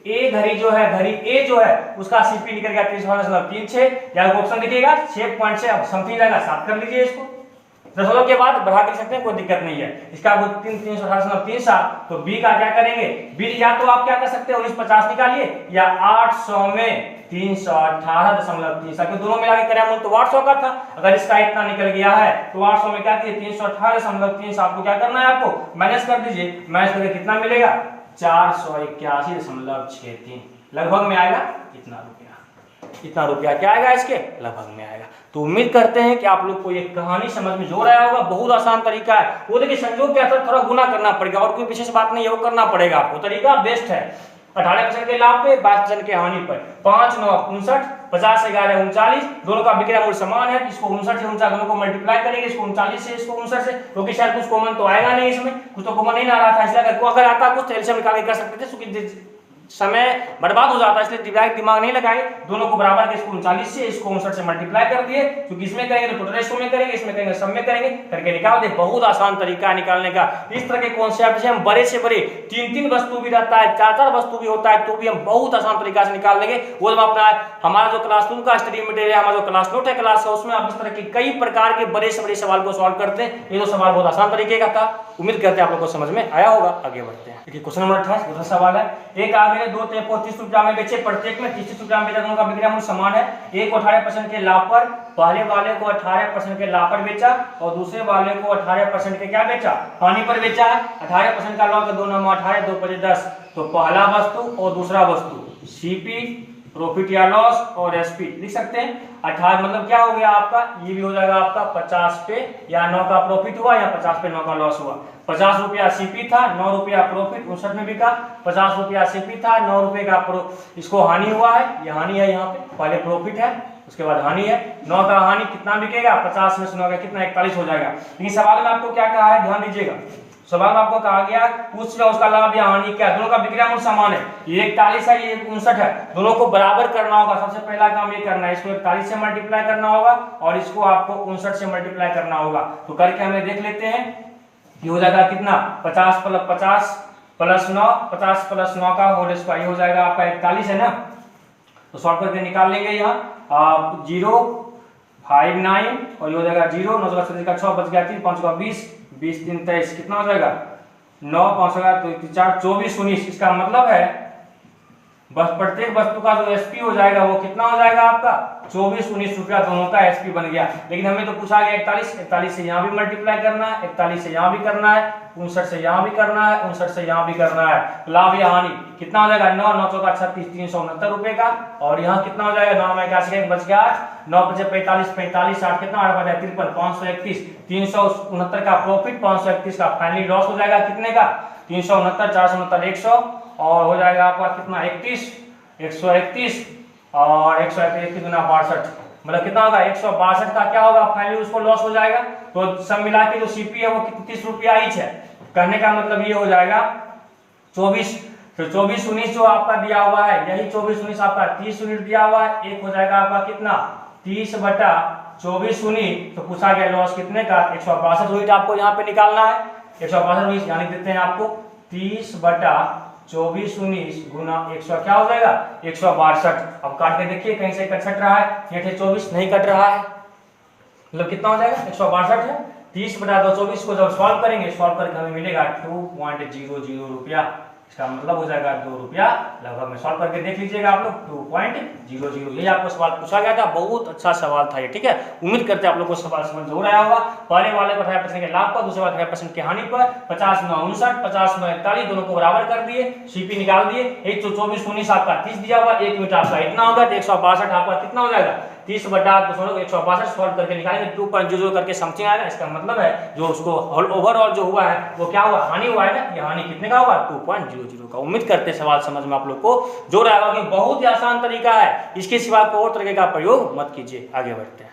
Speaker 1: ए घड़ी जो है घड़ी ए जो है उसका सीपी निकल गया 318.36, या ऑप्शन दिखेगा 6 पॉइंट से अब समथिंग जाएगा, साफ कर लीजिए इसको, दशमलव के बाद बढ़ा के सकते हैं, कोई दिक्कत नहीं है। इसका 318.37, तो बी का क्या करेंगे, बी या तो आप क्या कर सकते हैं 1950 निकालिए, या 800 में 318.36, क्योंकि दोनों मिला के क्रय मूल्य तो 800 का था, अगर इसका इतना निकल गया है तो 800 में क्या किए 318.36, आपको क्या करना है आपको माइनस कर दीजिए, माइनस करके कितना मिलेगा 481.63, लगभग में आएगा इतना रुपया क्या आएगा इसके लगभग में आएगा। तो उम्मीद करते हैं कि आप लोग को ये कहानी समझ में जो आया होगा, बहुत आसान तरीका है, वो देखिए संयोग के अंदर थोड़ा गुना करना पड़ेगा और कोई विशेष बात नहीं है, वो करना पड़ेगा आपको, तरीका बेस्ट है। 18% के लाभ पे 22% के हानि पर, 5 9 59, 50 11 39, दोनों का विक्रय मूल्य समान है, इसको 59 से 49 दोनों को मल्टीप्लाई करेंगे, इसको 39 से इसको 59 से, क्योंकि शायद कुछ कॉमन तो आएगा नहीं इसमें, कुछ तो कॉमन नहीं आ रहा था, इसलिए अगर आता कुछ तो एलसीएम निकाल के कर सकते थे, क्योंकि समय बर्बाद हो जाता है, इसलिए डायरेक्ट दिमाग नहीं लगाए, दोनों को बराबर के इसको 39 से इसको 59 से मल्टीप्लाई कर दिए, क्योंकि इसमें करेंगे तो टोटल रेशियो में करेंगे, इसमें करेंगे सब में करेंगे, करके निकाल दे। बहुत आसान तरीका है निकालने का। इस तरह के कॉन्सेप्ट से हम बड़े से बड़े 3-3 वस्तु भी रहता है, 4-4 वस्तु भी होता है, तो भी हम बहुत आसान तरीका से निकाल लेंगे। वो जब अपना हमारा जो क्लासरूम का स्टडी मटेरियल है, हमारा जो क्लास नोट है क्लास का, उसमें आप इस तरह के कई प्रकार के बड़े से बड़े सवाल को सॉल्व करते हैं। ये तो सवाल बहुत आसान तरीके का था, उम्मीद करते हैं आप लोग को समझ में आया होगा। आगे बढ़ते हैं, देखिए क्वेश्चन नंबर 28 दूसरा सवाल है। एक आदमी ने 2 टेप को 30 रुपया में बेचे, प्रत्येक में 30 रुपया में बेचा, दोनों का विक्रय मूल्य समान है। एक को 18% के लाभ पर, पहले वाले को 18% के लाभ पर बेचा और दूसरे वाले को 18% के क्या बेचा, हानि पर बेचा है। 18% का लॉस 2 9 18 2 5 10, तो पहला वस्तु और दूसरा वस्तु सीपी प्रॉफिट या लॉस और एसपी लिख सकते हैं। 18 मतलब क्या हो गया आपका, ये भी हो जाएगा आपका 50 पे या 9 का प्रॉफिट हुआ या 50 पे 9 का लॉस हुआ। 50 रुपया सीपी था, 9 रुपया प्रॉफिट 59 में बिका। 50 रुपया सीपी था, 9 रुपये का इसको हानि हुआ है, ये हानि है, यहाँ पे पहले प्रॉफिट है उसके बाद हानि है। 9 का हानि कितना बिकेगा, 50 में से 9 का कितना 41 हो जाएगा। लेकिन सवाल में आपको क्या कहा है, ध्यान दीजिएगा, सवाल में आपको कहा गया पूछ रहा उसका लाभ या हानि क्या, दोनों का विक्रय मूल्य समान है, ये 41 है ये 59 है, दोनों को बराबर करना होगा। सबसे पहला काम ये करना है, इसको 41 से मल्टीप्लाई करना होगा और इसको आपको 59 से मल्टीप्लाई करना होगा। तो करके हमें देख लेते हैं, ये हो जाएगा कितना 50 प्लस 9, 50 प्लस 9 का होल स्क्वायर, ये हो जाएगा आपका 41 है ना। तो सॉल्व करके निकाल लेंगे यहाँ 0 5 9 और ये हो जाएगा 0 9 का 6 बच गया 3 5 का 20 20 3 23 कितना हो जाएगा 9 5 का तो 4 24 19। इसका मतलब है बस प्रत्येक वस्तु का जो एसपी हो जाएगा वो कितना हो जाएगा आपका 24 19 रुपया, दोनों का एसपी बन गया। लेकिन हमें तो पूछा गया 41 से यहाँ भी मल्टीप्लाई करना है, 41 से यहाँ भी करना है, 59 से यहाँ भी करना है, 59 से यहाँ भी करना है। लाभ या हानि कितना हो जाएगा 9 9 का 36 369 रुपए का और यहाँ कितना हो जाएगा 9 में 81 बच गया 9 5 45 45 60 कितना आ रहा है 53 531 369 का प्रॉफिट 531 का फाइनली लॉस हो जाएगा कितने का 369 469 100 और हो जाएगा आपका कितना 131 और 131 गुना 62 मतलब कितना होगा 162 का क्या होगा फाइनली उसको लॉस हो जाएगा। तो सब मिला के जो सीपी है वो 30 रुपया ईच है। कहने का मतलब ये हो जाएगा 24 तो 24 19 जो आपका दिया हुआ है यही 24 19 आपका 30 यूनिट दिया हुआ है, एक हो जाएगा आपका कितना 30 बटा 24 यूनिट। तो पूछा गया लॉस कितने का 162 यूनिट आपको यहाँ पे निकालना है। 162 यूनिट यानी देते हैं आपको 30 बटा 24 19 गुना 100 क्या हो जाएगा 162। अब काट के देखिए कहीं से कट रहा है, ये 24 नहीं कट रहा है मतलब कितना हो जाएगा 162 है। 30 बटा 224 को जब सॉल्व करेंगे सॉल्व करके हमें मिलेगा 2.00 रुपया, इसका मतलब हो जाएगा 2 रुपया लगभग में। सॉल्व करके देख लीजिएगा आप लोग 2.00, यही आपको सवाल पूछा गया था, बहुत अच्छा सवाल था ये, ठीक है। उम्मीद करते हैं आप लोग को सवाल समझ जरूर आया होगा। पहले वाले को 28% के लाभ पर, दूसरे वाले 28% की हानि पर, 50 9 59 50 9 41 दोनों को बराबर कर दिए, सीपी निकाल दिए। 124 19 आपका 30 दिया हुआ, 1 यूनिट आपका इतना होगा, तो 162 आपका कितना हो जाएगा 30 बटा 162 सॉल्व करके निकालेंगे 2.00 करके समथिंग आएगा। इसका मतलब है जो उसको ओवरऑल जो हुआ है वो क्या हुआ हानि हुआ है ना, ये हानि कितने का होगा 2.00 का। उम्मीद करते हैं सवाल समझ में आप लोग को जो रहेगा कि बहुत ही आसान तरीका है, इसके सिवा कोई और तरीके का प्रयोग मत कीजिए। आगे बढ़ते हैं,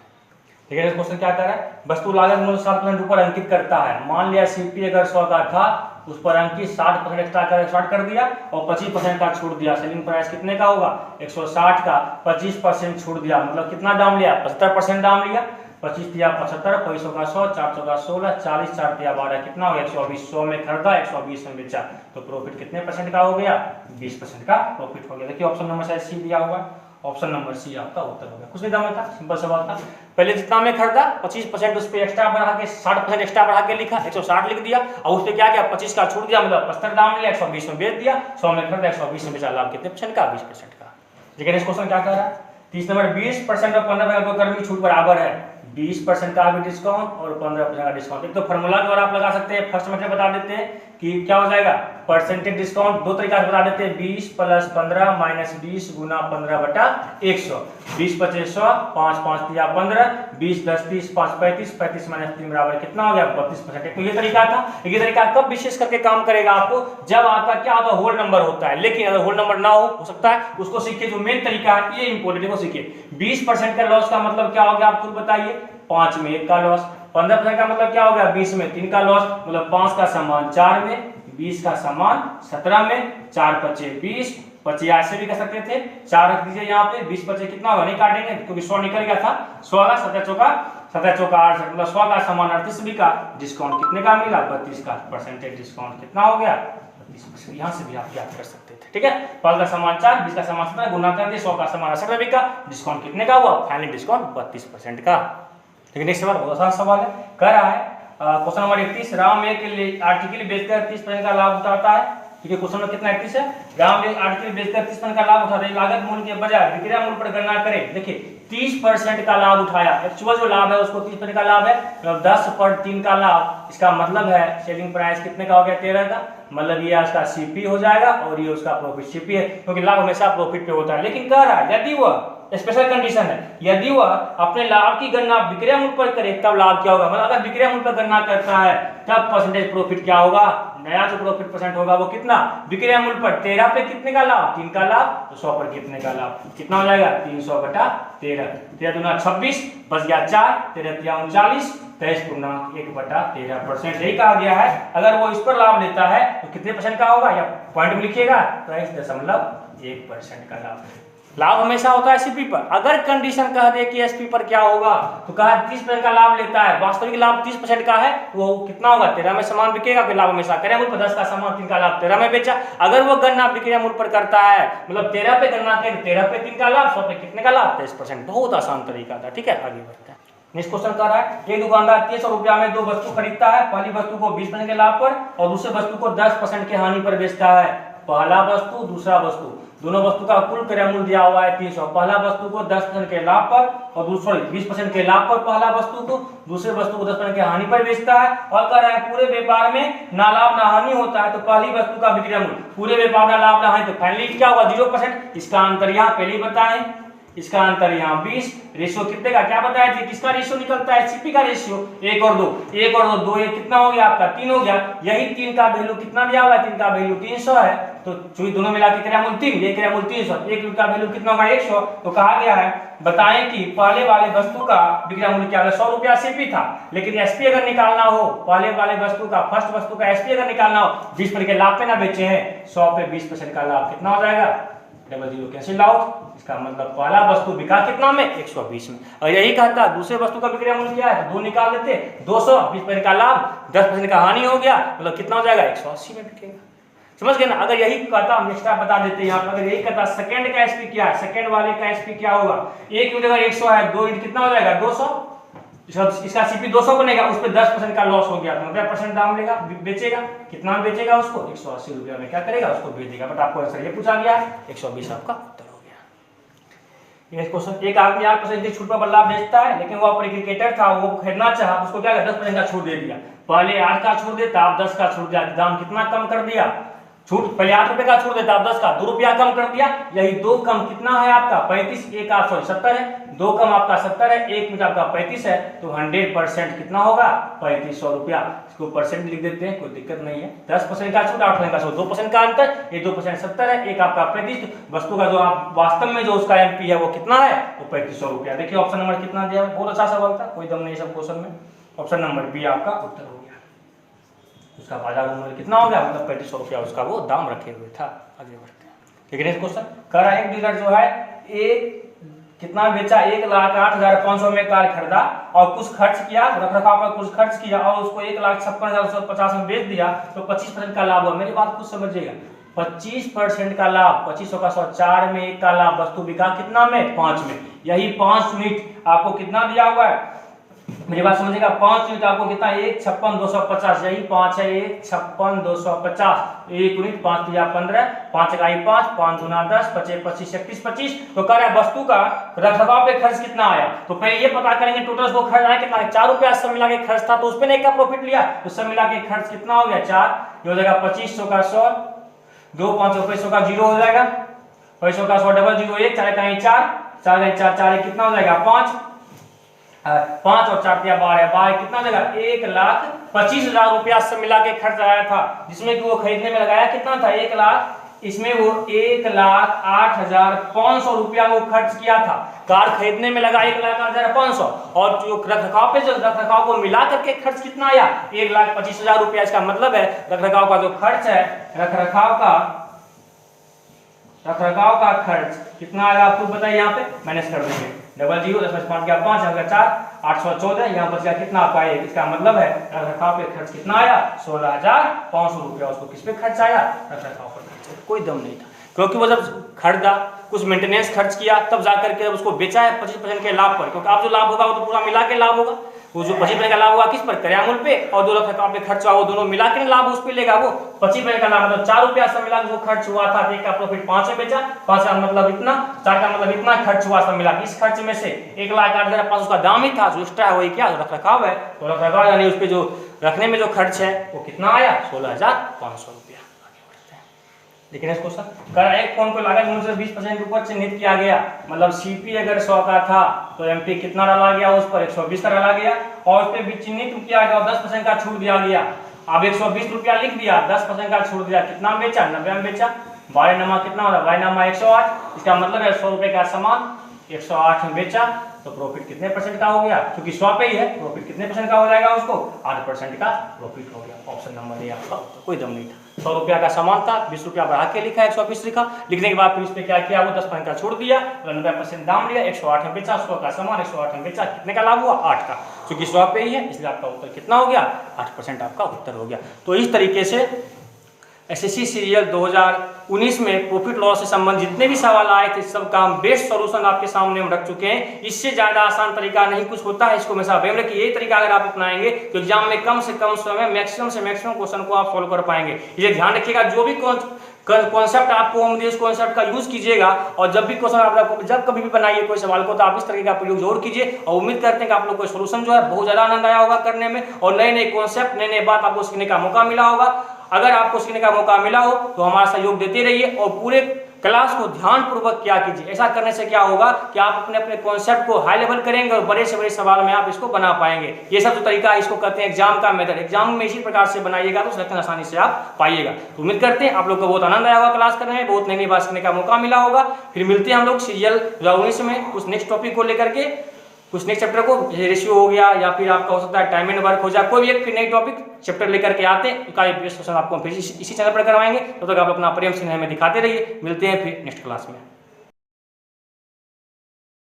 Speaker 1: ठीक है। क्वेश्चन क्या कर रहा है, वस्तु लागत मूल्य 7% ऊपर अंकित करता है। मान लिया सीपी अगर 100 का था उस पर अंकित 60% एक्स्ट्रा कर शॉर्ट कर दिया और 25% का छूट दिया। सेलिंग प्राइस कितने का होगा 160 का 25% छूट दिया, मतलब कितना दाम लिया 75% दाम लिया। 25 दिया 75, 25 का 100, 400 का 16, 40 4 दिया 12 कितना हो गया 120। 100 में खरीदा 120 में बेचा, तो प्रॉफिट कितने परसेंट का हो गया 20% का प्रॉफिट हो गया। देखिए ऑप्शन नंबर शायद सी दिया हुआ है, ऑप्शन नंबर सी आपका उत्तर हो गया। कुछ नहीं दाम था, सिंपल सवाल था। पहले जितना में खरीदा 25% उस पर एक्स्ट्रा बढ़ा के 60% एक्स्ट्रा बढ़ा के लिखा 160 लिख दिया और उस पर क्या किया 25 का छूट दिया, मतलब 75 दाम लिया 120 में बेच दिया। 100 में खरीदा 120 में बेचा, लाभ कितने परसेंट का 20% का। लेकिन इस क्वेश्चन क्या कर रहा है 30 नंबर 20% और 15% कर्मी छूट बराबर है। 20% का भी डिस्काउंट और 15% का डिस्काउंट। एक तो फॉर्मूला द्वारा आप लगा सकते हैं, फर्स्ट मेथड बता देते हैं कि क्या हो जाएगा परसेंटेज डिस्काउंट दो तरीका से बता देते हैं 20 प्लस 15 माइनस 20 गुना 15 बटा 100। 20 25 100 5 5 दिया 15, 20 10 30 5 35 35 माइनस 3 बराबर कितना हो गया 32%। तो ये तरीका था। ये तरीका कब विशेष करके काम करेगा आपको, जब आपका क्या होता है होल नंबर होता है। लेकिन अगर होल नंबर ना हो सकता है उसको सीखिए, जो मेन तरीका है ये इंपोर्टेंट है, सीखिए। 20% का लॉस का मतलब क्या हो गया आप खुद बताइए, 5 में 1 का लॉस। 15% का मतलब क्या हो गया 20 में 3 का लॉस, मतलब 5 का सामान 4 में, 20 का सामान 17 में, 4 बचे 20, 25 ऐसे भी कर सकते थे 4 रख दीजिए यहाँ पे, 20 बचे कितना होगा नहीं काटेंगे क्योंकि 100 निकल गया था। 100 का 7 चौका 68, मतलब 100 का सामान 38 भी का डिस्काउंट कितने का मिला 32 का। परसेंटेज डिस्काउंट कितना हो गया 32%। यहाँ से भी आप याद कर सकते थे, ठीक है। 5 का सामान 4, 20 का सामान 17 गुना कर दिए, 100 का सामान 68 भी का डिस्काउंट कितने का हुआ फाइनली डिस्काउंट 32% का। लेकिन नेक्स्ट सवाल बहुत आसान सवाल है, कह रहा है क्वेश्चन नंबर 31 राम एक आर्टिकल बेचकर 30% का लाभ उठाता है। क्योंकि क्वेश्चन में कितना 31 है, ग्राम आर्टिकल बेचकर 30% का लाभ उठाते, लागत मूल्य के बजाय विक्रय मूल्य पर गणना करें। देखिए 30% का लाभ उठाया, एक्चुअल जो लाभ है उसको 30% का लाभ है, मतलब 10/3 का लाभ। इसका मतलब है सेलिंग प्राइस कितने का हो गया, 13 का, मतलब ये इसका सीपी हो जाएगा और ये उसका प्रॉफिट सीपी है, क्योंकि लाभ हमेशा प्रॉफिट पे होता है। लेकिन कह रहा है यदि वह स्पेशल कंडीशन है, यदि वह अपने लाभ की गणना विक्रय मूल्य पर करे तब लाभ क्या होगा, मतलब अगर विक्रय मूल्य पर गणना करता है तब परसेंटेज प्रॉफिट क्या होगा, नया जो प्रॉफिट परसेंट होगा वो कितना, विक्रय मूल्य पर 13 पे कितने का लाभ, 3 का लाभ, तो 100 पर कितने का लाभ, कितना हो जाएगा 300/13, 13 दूना 26, बच गया 4, 13 तिया 39, 23.1/13%। यही कहा गया है अगर वो इस पर लाभ लेता है तो कितने परसेंट का होगा, या पॉइंट में लिखिएगा 23.1% का लाभ। लाभ हमेशा होता है एसपी पर। अगर कंडीशन कह दे कि एसपी पर क्या होगा, तो कहा 30% का लाभ लेता है, वास्तविक लाभ 30% का है, वो कितना होगा 13 में सामान बिकेगा, फिर लाभ हमेशा विक्रय मूल्य पर 10 का सामान 3 का लाभ 13 में बेचा। अगर वो गणना विक्रय मूल्य पर करता है, मतलब 13 पे गणना करे, 13 पे 3 का लाभ, 100 पे कितने का लाभ 23%। बहुत आसान तरीका था, ठीक है, आगे बढ़ते हैं। नेक्स्ट क्वेश्चन कर रहा है, एक दुकानदार 300 रुपया में 2 वस्तु खरीदता है, पहली वस्तु को 20% के लाभ पर और दूसरे वस्तु को 10% के हानि पर बेचता है। पहला वस्तु दूसरा वस्तु, दोनों वस्तु का कुल क्रय मूल्य दिया हुआ है 300। पहला वस्तु को 10% के लाभ पर और दूसरे 20% के लाभ पर पहला वस्तु को, दूसरे वस्तु को 10% के हानि पर बेचता है। और कह रहा है पूरे व्यापार में ना लाभ ना हानि होता है, तो पहली वस्तु का विक्रय मूल्य, पूरे व्यापार में लाभ ना हानि, तो फाइनली क्या होगा 0%। इसका अंतर यहाँ पहले ही बताएं, इसका अंतर यहाँ 20, रेशियो कितने का क्या बताया थे, किसका रेशियो निकलता है, सीपी का रेशियो, 1 और 2, 1 और 2, 2 ये कितना हो गया आपका 3 हो गया। यही 3 का वैल्यू कितना दिया हुआ है, 3 का वैल्यू 300 है, तो चूंकि दोनों मिला के क्रय मूल्य 3, ये क्रय मूल्य 300, 1 का वैल्यू कितना होगा 100। तो कहा गया है बताएं कि पहले वाले वस्तु का विक्रय मूल्य क्या है, 100 रुपया सीपी था, लेकिन एसपी अगर निकालना हो, पहले वाले वस्तु का, फर्स्ट वस्तु का एसपी अगर निकालना हो, 20% के लाभ पे ना बेचे हैं, 100 पे 20% का लाभ कितना हो जाएगा, डबल जीरो कैंसिल आउट। इसका मतलब पहला वस्तु बिका कितना में 120 में। और यही कहता दूसरे वस्तु का विक्रय मूल्य क्या है, तो 2 निकाल लेते, 200, 20% का लाभ, 10% का हानि हो गया, मतलब कितना हो जाएगा 180 में बिकेगा। समझ गए ना। अगर यही कहता हम एक्स्ट्रा बता देते यहाँ पर, अगर यही कहता सेकंड का एसपी क्या है, सेकंड वाले का एसपी क्या होगा, 1 यूनिट अगर 100 है, 2 यूनिट कितना हो जाएगा 200, इसका सीपी 200 बनेगा, उस पर 10% का लॉस हो गया, तो 90% दाम लेगा, बेचेगा, कितना में बेचेगा उसको 180 रुपया में क्या करेगा उसको बेच देगा। बट आपको आंसर ये पूछा गया 120 आपका उत्तर हो गया। नेक्स्ट क्वेश्चन, एक आदमी 8% छूट पर लाभ बेचता है, लेकिन वो अपने क्रिकेटर था, वो खरीदना चाहा, उसको क्या 10% का छूट दे दिया। पहले 8 का छूट देता, आप 10 का छूट दिया, दाम कितना कम कर दिया, छूट पहले 8 रुपए का छूट देता, आप 10 का 2 रुपया कम कर दिया। यही 2 कम कितना है आपका 35, 1 8 सॉरी 70 है, 2 कम आपका 70 है, 1 मीटर आपका 35 है, तो 100% कितना होगा 3500 रुपया। इसको परसेंट लिख देते हैं, कोई दिक्कत नहीं है। 10% का छूट, 8% का छूट, 2% का अंतर, ये 2% 70 है, 1 आपका 35, वस्तु का जो आप वास्तव में जो उसका एमपी है वो कितना है, वो 3500 रुपया। देखिए ऑप्शन नंबर कितना दिया, बहुत अच्छा सवाल था, कोई दम नहीं सब क्वेश्चन में। ऑप्शन नंबर बी आपका उत्तर हो गया। उसका बाजार मूल्य कितना हो गया, मतलब 3500 रुपया उसका वो दाम रखे हुए था। आगे बढ़ते हैं। लेकिन नेक्स्ट क्वेश्चन कह रहा है, एक डीलर जो है एक कितना बेचा, 1,08,500 में कार खरीदा और कुछ खर्च किया, रखरखाव पर कुछ खर्च किया और उसको 1,56,950 में बेच दिया, तो 25% का लाभ हुआ। मेरी बात कुछ समझिएगा, 25% का लाभ, 2500 का 100, 4 में 1 का लाभ, वस्तु बिका कितना में 5 में। यही 5 यूनिट आपको कितना दिया हुआ है, मेरी बात समझिएगा, 5 यूनिट आपको कितना 1,56,250, यही 5 है 1,56,250, 1 यूनिट 5 दिया 15, 5 इकाई 5, 5 दूना 10, 5 25, 31 25। तो कह रहा है वस्तु का रखरखाव पे खर्च कितना आया, तो पहले ये पता करेंगे टोटल उसको खर्च आया कितना, 4 रुपया सब मिला के खर्च था, तो उस पर नहीं का प्रॉफिट लिया, तो सब मिला के खर्च कितना हो गया 4, ये हो जाएगा 2500 का 100, 2 5 500 का 0 हो जाएगा, 500 का 100 डबल 0 1, 4 इकाई 4, 4 इकाई 4, 4 कितना हो जाएगा 5, 5 और 4 दिया 12 है, 12 कितना देगा 1,25,000 रुपया सब मिला के खर्च आया था, जिसमें कि वो खरीदने में लगाया कितना था 1 लाख, इसमें वो 1,08,500 रुपया वो खर्च किया था। कार खरीदने में लगा 1,08,500 और जो रखरखाव पे जो रखरखाव को मिला करके खर्च कितना आया 1,25,000 रुपया। इसका मतलब है रखरखाव का जो खर्च है, रखरखाव का खर्च कितना आएगा आपको बताइए, यहाँ पे माइनस कर देंगे, डबल 0 10 5 गया 5 यहाँ 4 814, यहाँ बच गया कितना आपका 1। इसका मतलब है रखरखाव पे खर्च कितना आया 16,500 रुपया, उसको किस पे खर्च आया रखरखाव पर खर्च, कोई दम नहीं था। क्योंकि वो जब खरीदा, कुछ मेंटेनेंस खर्च किया, तब जाकर के उसको बेचा है 25% के लाभ पर, क्योंकि आप जो लाभ होगा वो तो पूरा मिला के लाभ होगा। वो जो 25% का लाभ होगा किस पर, क्रय मूल्य पे, और 2 लाख का पे खर्च हुआ वो दोनों मिला के लाभ उस पे लेगा वो। 25% का लाभ मतलब 4 रुपया सब मिला के वो खर्च हुआ था, एक का प्रॉफिट 5 में बेचा, 5 का मतलब इतना, 4 का मतलब इतना खर्च हुआ सब मिला। इस खर्च में से 1,08,500 का दाम ही था, जो एक्स्ट्रा है वही क्या रख रखाव है। तो रख रखाव यानी उस पे जो रखने में जो खर्च है वो कितना आया, 16,500 रुपया। लेकिन इसको सर एक फोन को लागत मूल्य से 20% ऊपर चिन्हित किया गया, मतलब सीपी अगर 100 का था तो एमपी कितना डाला गया उस पर 120 का डाला गया, और उस पर भी चिन्हित किया गया और 10% का छूट दिया गया। अब 120 रुपया लिख दिया, 10% का छूट दिया, कितना बेचा, 90 में बेचा। 12 नमा कितना हो रहा है, 12 नमा 108, इसका मतलब है 100 रुपये का सामान 108 में बेचा, तो प्रॉफिट कितने % का हो गया, क्योंकि 100 पे ही है, प्रॉफिट कितने % का हो जाएगा उसको, 8% का प्रॉफिट हो गया। ऑप्शन नंबर ए आपका, कोई दम नहीं था। 100 रुपया का सामान था, 20 रुपया बढ़ा के लिखा, 120 लिखा, लिखने के बाद फिर उस पर क्या किया, वो 10% का छोड़ दिया, 90% दाम लिया, 108 में बेचा, 100 का सामान 108 में बेचा, कितने का लाभ हुआ, 8 का, क्योंकि 100 पे ही है इसलिए आपका उत्तर कितना हो गया, 8% आपका उत्तर हो गया। तो इस तरीके से एसएससी सीरियल 2019 में प्रॉफिट लॉस से संबंधित जितने भी सवाल आए थे सब का हम बेस्ट सॉल्यूशन आपके सामने हम रख चुके हैं। इससे ज़्यादा आसान तरीका नहीं कुछ होता है, इसको हमेशा बेम रखिए। यही तरीका अगर आप अपनाएंगे तो एग्जाम में कम से कम समय मैक्सिमम से मैक्सिमम क्वेश्चन को आप सॉल्व कर पाएंगे। ये ध्यान रखिएगा, जो भी कॉन्सेप्ट आपको हम इस कॉन्सेप्ट का यूज कीजिएगा, और जब भी क्वेश्चन आप जब कभी भी बनाइए कोई सवाल को तो आप इस तरीके का प्रयोग जरूर कीजिए, और उम्मीद करते हैं कि आप लोग को सोल्यूशन जो है बहुत ज़्यादा आनंद आया होगा करने में, और नए नए कॉन्सेप्ट नए नए बात आपको सीखने का मौका मिला होगा। अगर आपको सीखने का मौका मिला हो तो हमारा सहयोग देते रहिए और पूरे क्लास को ध्यानपूर्वक क्या कीजिए। ऐसा करने से क्या होगा कि आप अपने अपने कॉन्सेप्ट को हाई लेवल करेंगे और बड़े से बड़े सवाल में आप इसको बना पाएंगे। ये सब जो तरीका है इसको कहते हैं एग्जाम का मेथड। एग्जाम में इसी प्रकार से बनाइएगा तो सिलेक्शन आसानी से आप पाइएगा। तो उम्मीद करते हैं आप लोग को बहुत आनंद आया होगा क्लास करने में, बहुत नई नई बात सीखने का मौका मिला होगा। फिर मिलते हैं हम लोग सीरियल 2019 में कुछ नेक्स्ट टॉपिक को लेकर के, कुछ नेक्स्ट चैप्टर को, रेशियो हो गया या फिर आपका हो सकता है टाइम एंड वर्क हो जाए, कोई भी एक फिर नई टॉपिक चैप्टर लेकर के आते हैं, उसका बेस्ट क्वेश्चन आपको फिर इसी चैनल पर करवाएंगे। तो तक आप अपना प्रेम सिन्हा में दिखाते रहिए। मिलते हैं फिर नेक्स्ट क्लास में।